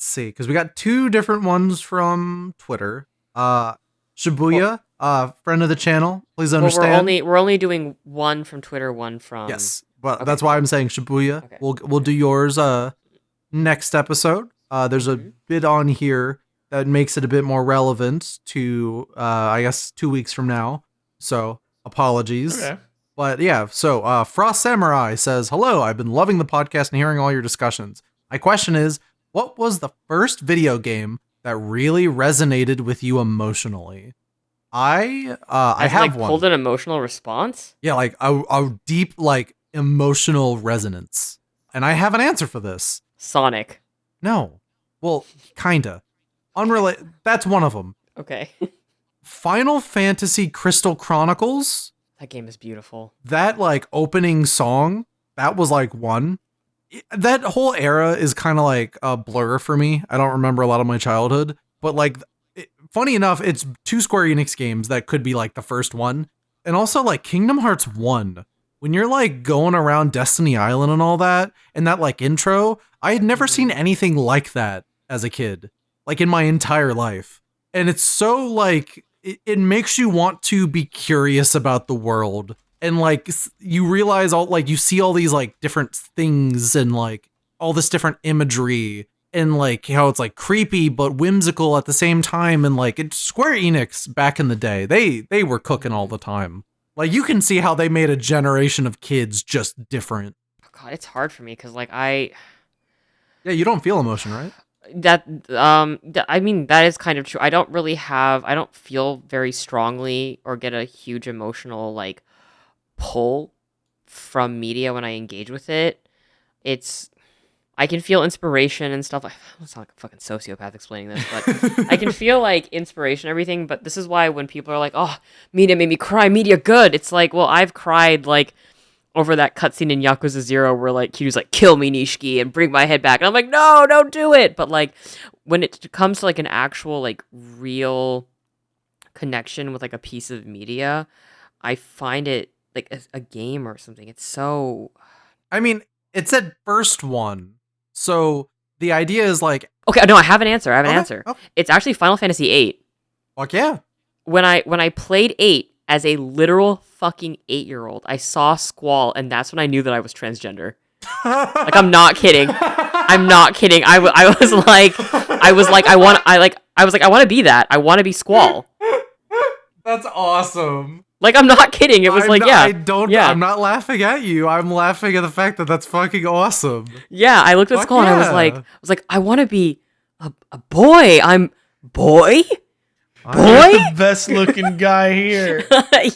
see, because we got two different ones from Twitter. Shibuya, friend of the channel, please understand. We're only doing one from Twitter, one from That's why I'm saying Shibuya. Okay. We'll do yours next episode. There's a bit on here that makes it a bit more relevant to I guess 2 weeks from now. So apologies. Okay. But yeah, so Frost Samurai says, "Hello, I've been loving the podcast and hearing all your discussions. My question is, what was the first video game that really resonated with you emotionally?" I have one. Pulled an emotional response? Yeah, like a deep like emotional resonance. And I have an answer for this. Sonic. No. Well, kinda. Unrelated. That's one of them. Okay. Final Fantasy Crystal Chronicles. That game is beautiful. That like opening song, that was like one. That whole era is kind of like a blur for me. I don't remember a lot of my childhood, but like, funny enough, it's two Square Enix games that could be like the first one. And also like Kingdom Hearts 1. When you're like going around Destiny Island and all that, and that like intro, I had never seen anything like that as a kid. like in my entire life. And it's so like, it makes you want to be curious about the world. And like, you realize you see all these like different things and like all this different imagery and like how it's like creepy but whimsical at the same time. And like, it's Square Enix back in the day, they were cooking all the time. Like, you can see how they made a generation of kids just different. God, it's hard for me because like Yeah, you don't feel emotion, right? I mean, that is kind of true. I don't feel very strongly or get a huge emotional like pull from media when I engage with it. I can feel inspiration and stuff. I sound like a fucking sociopath explaining this, but I can feel like inspiration and everything. But this is why when people are like, "Oh, media made me cry, media good," it's like, well, I've cried like over that cutscene in Yakuza 0 where like Kiryu's like, "Kill me, Nishiki, and bring my head back," and I'm like, "No, don't do it." But like when it comes to like an actual like real connection with like a piece of media, I find it like a game or something. It's so. I mean, it said first one. So the idea is like, okay, no, I have an answer. Okay. It's actually Final Fantasy VIII. Fuck yeah. When I played 8 as a literal fucking 8-year-old, I saw Squall, and that's when I knew that I was transgender. Like, I'm not kidding. I'm not kidding. I was like, I want to be that. I want to be Squall. That's awesome. Like, I'm not kidding. It was I'm not laughing at you. I'm laughing at the fact that that's fucking awesome. Yeah, I looked at Squall and I was like, I want to be a boy. I'm boy? Boy? The best looking guy here.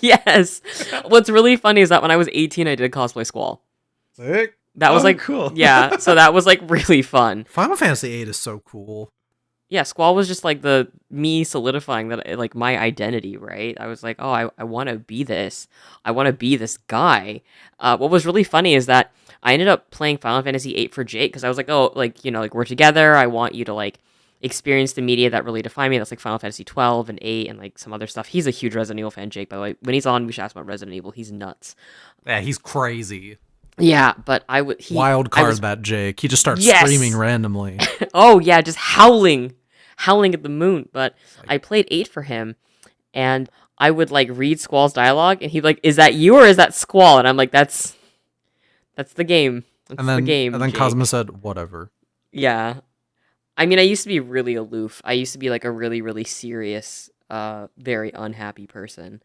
Yes. What's really funny is that when I was 18, I did cosplay Squall. Sick. That was like cool. Yeah, so that was like really fun. Final Fantasy VIII is so cool. Yeah, Squall was just like the me solidifying that like my identity, right? I was like, oh, I want to be this. I want to be this guy. What was really funny is that I ended up playing Final Fantasy VIII for Jake because I was like, oh, like, you know, like we're together. I want you to like experience the media that really defined me. That's like Final Fantasy 12 and 8 and like some other stuff. He's a huge Resident Evil fan, Jake, by the way. When he's on, we should ask about Resident Evil. He's nuts. Yeah, he's crazy. Yeah, but wild card that Jake. He just starts screaming randomly. Oh yeah, just howling at the moon. But I played 8 for him, and I would like read Squall's dialogue, and he'd be like, "Is that you or is that Squall?" And I'm like, "That's the game. That's the game." And then Jake. Kazuma said, "Whatever." Yeah, I mean, I used to be really aloof. I used to be like a really, really serious, very unhappy person.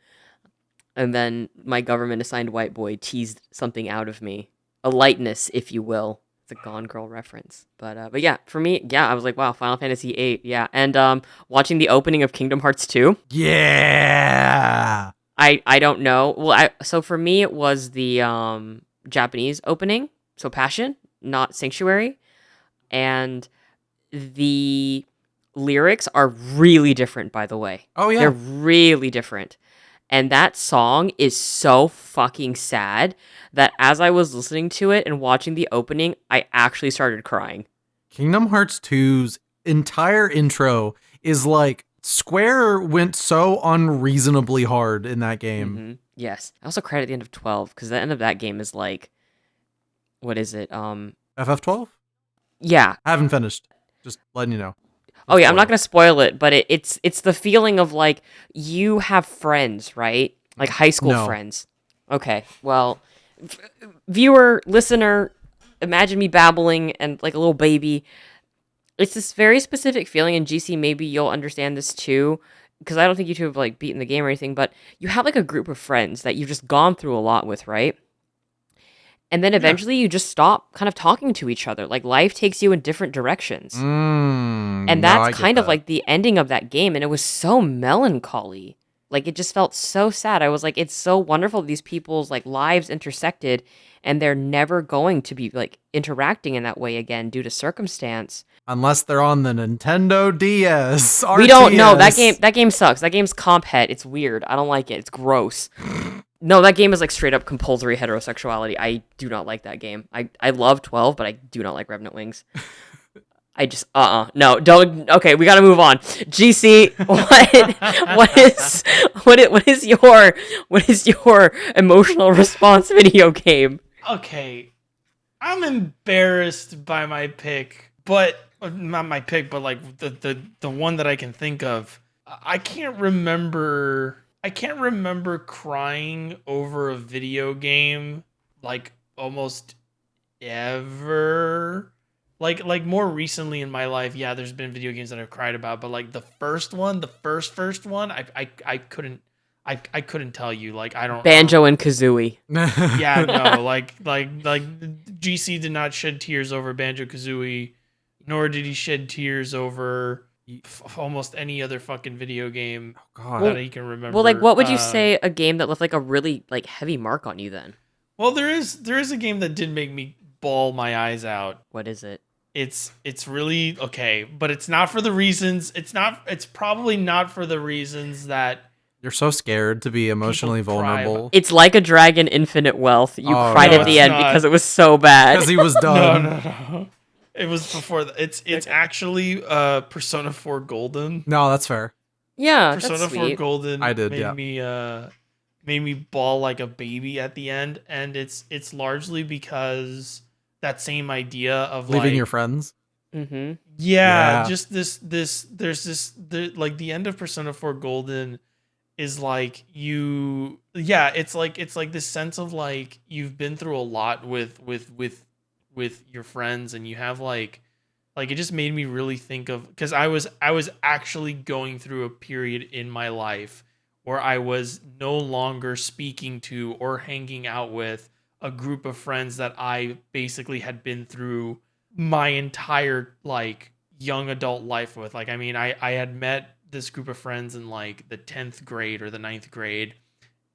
And then my government-assigned white boy teased something out of me. A lightness, if you will. It's a Gone Girl reference. But yeah, for me, yeah, I was like, wow, Final Fantasy VIII, yeah. And watching the opening of Kingdom Hearts 2. Yeah! I don't know. Well, so for me, it was the Japanese opening. So Passion, not Sanctuary. And the lyrics are really different, by the way. Oh, yeah. They're really different. And that song is so fucking sad that as I was listening to it and watching the opening, I actually started crying. Kingdom Hearts 2's entire intro is like, Square went so unreasonably hard in that game. Mm-hmm. Yes. I also cried at the end of 12 because the end of that game is like, what is it? FF12? Yeah. I haven't finished. Just letting you know. Oh yeah, I'm not gonna spoil it, but it's the feeling of like you have friends, right? Like high school friends. Okay, well, viewer, listener, imagine me babbling and like a little baby. It's this very specific feeling, and GC, maybe you'll understand this too, because I don't think you two have like beaten the game or anything, but you have like a group of friends that you've just gone through a lot with, right? And then eventually you just stop kind of talking to each other. Like life takes you in different directions. And that's kind of like the ending of that game. And it was so melancholy. Like it just felt so sad. I was like, it's so wonderful these people's like lives intersected and they're never going to be like interacting in that way again due to circumstance. Unless they're on the Nintendo DS. We don't know. That game sucks. That game's comp het. It's weird. I don't like it. It's gross. No, that game is like straight up compulsory heterosexuality. I do not like that game. I love 12, but I do not like Revenant Wings. I just no, don't. Okay, we got to move on. GC, what is your emotional response video game? Okay, I'm embarrassed by my pick, but not my pick, but like the one that I can think of. I can't remember crying over a video game like almost ever. Like more recently in my life, yeah, there's been video games that I've cried about, but like the first one, I couldn't tell you. Like I don't Banjo and Kazooie. Yeah, no, like GC did not shed tears over Banjo-Kazooie, nor did he shed tears over almost any other fucking video game that he can remember. Well, like, what would you say a game that left like a really like heavy mark on you then? Well, there is a game that did make me bawl my eyes out. What is it? It's really okay, but it's not for the reasons. It's probably not for the reasons that you're so scared to be emotionally vulnerable. It's like a Dragon Infinite Wealth. You cried at the end because it was so bad. Because he was done. No. It was before it's actually Persona 4 Golden. No, that's fair. Yeah, Persona that's 4 sweet. Golden made me bawl like a baby at the end, and it's largely because that same idea of leaving like, your friends. Mm-hmm. Yeah, just like the end of Persona 4 Golden is like it's like this sense of like you've been through a lot with your friends, and you have like it just made me really think of, because I was actually going through a period in my life where I was no longer speaking to or hanging out with a group of friends that I basically had been through my entire like young adult life with. Like, I mean, I had met this group of friends in like the 10th grade or the 9th grade,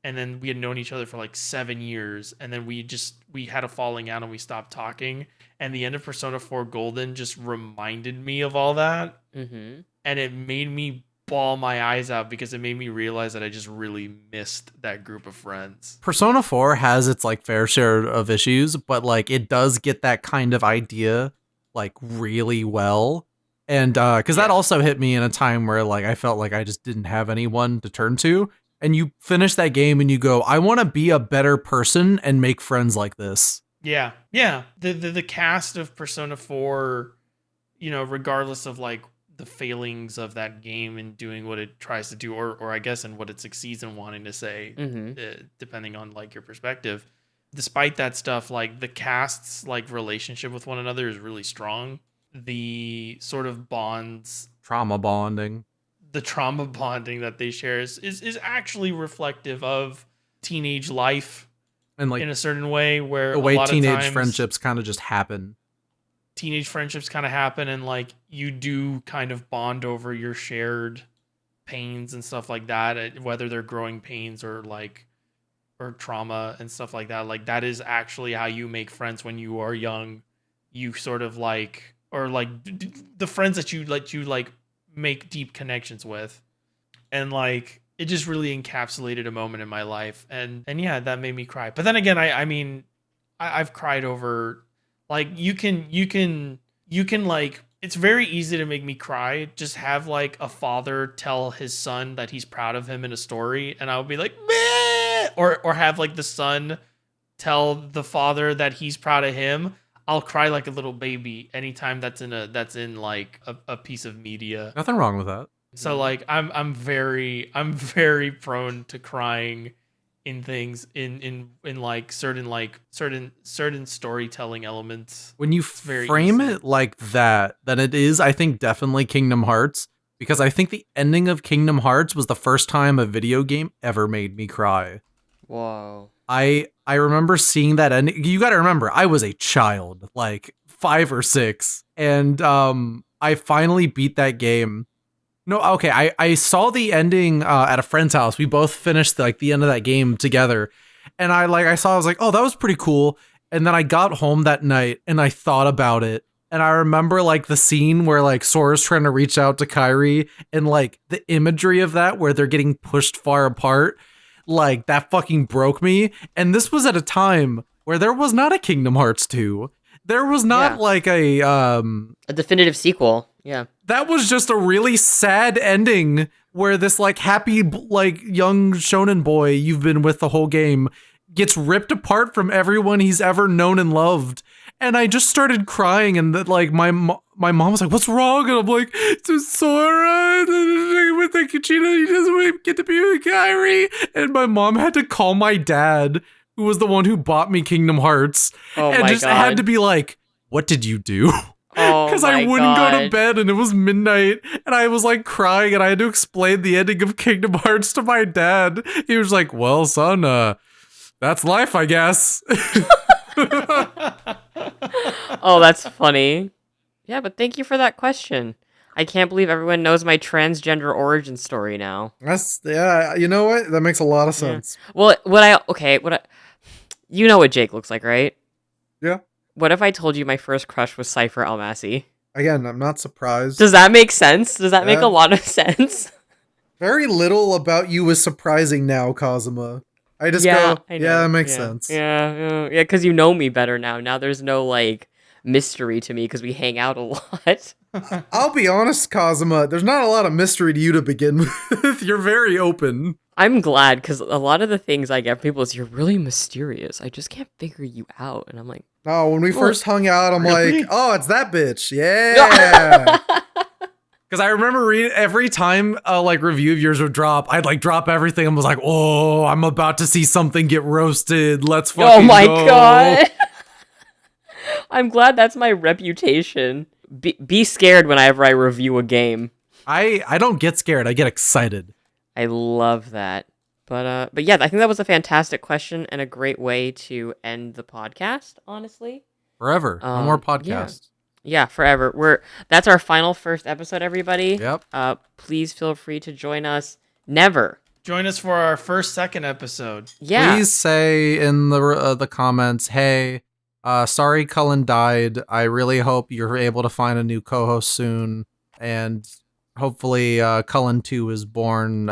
and then we had known each other for like 7 years, and then we had a falling out and we stopped talking, and the end of Persona 4 Golden just reminded me of all that. Mm-hmm. And it made me bawl my eyes out because it made me realize that I just really missed that group of friends. Persona 4 has its like fair share of issues, but like it does get that kind of idea like really well. And because that also hit me in a time where like I felt like I just didn't have anyone to turn to. And you finish that game and you go, I want to be a better person and make friends like this. Yeah. The cast of Persona 4, you know, regardless of like the failings of that game and doing what it tries to do, or I guess in what it succeeds in wanting to say, depending on like your perspective. Despite that stuff, like the cast's like relationship with one another is really strong. The sort of bonds, the trauma bonding that they share is actually reflective of teenage life, and like in a certain way, where the way teenage friendships kind of just happen. Teenage friendships kind of happen, and like you do kind of bond over your shared pains and stuff like that, whether they're growing pains or trauma and stuff like that. Like that is actually how you make friends when you are young. You sort of like, or like the friends that you like make deep connections with, and like it just really encapsulated a moment in my life, and yeah, that made me cry. But then again, I mean I've cried over, like you can like, it's very easy to make me cry. Just have like a father tell his son that he's proud of him in a story, and I'll be like, meh! Or have like the son tell the father that he's proud of him. I'll cry like a little baby anytime that's in like a piece of media. Nothing wrong with that. So like I'm very prone to crying in things in like certain storytelling elements. When you frame it like that, then it is, I think, definitely Kingdom Hearts, because I think the ending of Kingdom Hearts was the first time a video game ever made me cry. Whoa. I remember seeing that ending. You got to remember, I was a child, like 5 or 6, and I finally beat that game. No, okay, I saw the ending at a friend's house. We both finished like the end of that game together, and I was like, oh, that was pretty cool. And then I got home that night and I thought about it, and I remember like the scene where like Sora's trying to reach out to Kairi, and like the imagery of that where they're getting pushed far apart. Like, that fucking broke me. And this was at a time where there was not a Kingdom Hearts 2. There was not like a definitive sequel. Yeah. That was just a really sad ending where this like happy like young shonen boy you've been with the whole game gets ripped apart from everyone he's ever known and loved. And I just started crying, and that like my mom was like, "What's wrong?" And I'm like, "It's Sora with the Kachina. He doesn't get to be with Kyrie." And my mom had to call my dad, who was the one who bought me Kingdom Hearts, and my just God. had to be like, "What did you do?" Oh, Because my I wouldn't go to God. bed, and it was midnight, and I was like crying, and I had to explain the ending of Kingdom Hearts to my dad. He was like, "Well, son, that's life, I guess." Oh, that's funny. Yeah, but thank you for that question. I can't believe everyone knows my transgender origin story now. Yeah, you know what? That makes a lot of sense. Well, you know what Jake looks like, right? Yeah. What if I told you my first crush was Cypher Almasi? Again, I'm not surprised. Does that make sense? Does that make Yeah. a lot of sense? Very little about you is surprising now, Kazuma. I just go, I know. yeah, that makes sense. Yeah, because you know me better now. Now there's no, like, mystery to me because we hang out a lot. I'll be honest, Kazuma, there's not a lot of mystery to you to begin with. You're very open. I'm glad because a lot of the things I get from people is you're really mysterious. I just can't figure you out. And I'm like, No, when we first hung out, I'm Really? like, oh, it's that bitch. Yeah. Because I remember reading every time a like review of yours would drop, I'd like drop everything and was like, oh, I'm about to see something get roasted. Let's fucking oh my go. God. I'm glad that's my reputation. Be scared whenever I review a game. I don't get scared. I get excited. I love that. But yeah, I think that was a fantastic question and a great way to end the podcast, honestly. Forever. No more podcasts. Yeah, forever. That's our final first episode, everybody. Yep. Please feel free to join us. Never. Join us for our second episode. Yeah. Please say in the comments, hey, sorry Cullen died. I really hope you're able to find a new co-host soon. And hopefully Cullen 2 is born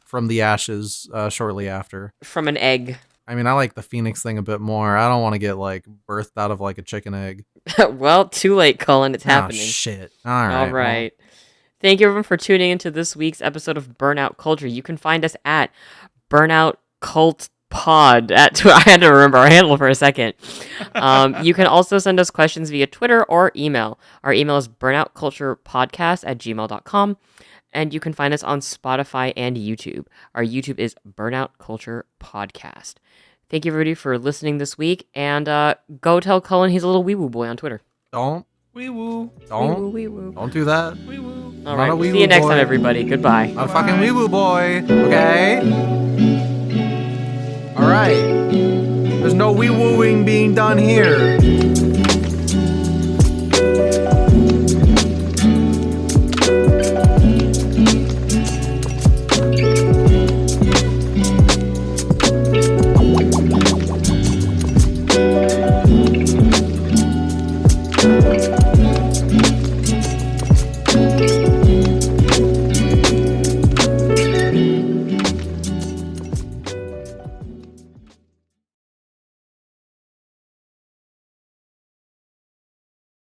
from the ashes shortly after. From an egg. I mean, I like the Phoenix thing a bit more. I don't want to get like birthed out of like a chicken egg. Well, too late, Cullen. It's happening. Oh, shit. All right. All right. Thank you, everyone, for tuning into this week's episode of Burnout Culture. You can find us at Burnout Cult Pod. I had to remember our handle for a second. You can also send us questions via Twitter or email. Our email is burnoutculturepodcast@gmail.com. And you can find us on Spotify and YouTube. Our YouTube is Burnout Culture Podcast. Thank you, everybody, for listening this week. And go tell Cullen he's a little wee-woo boy on Twitter. Don't Wee-woo. Don't Wee-woo. don't do that. Wee-woo. All Not right. a See you wee-woo next boy. time, everybody. Goodbye. Not a fucking wee woo boy. Okay. All right. There's no wee wooing being done here.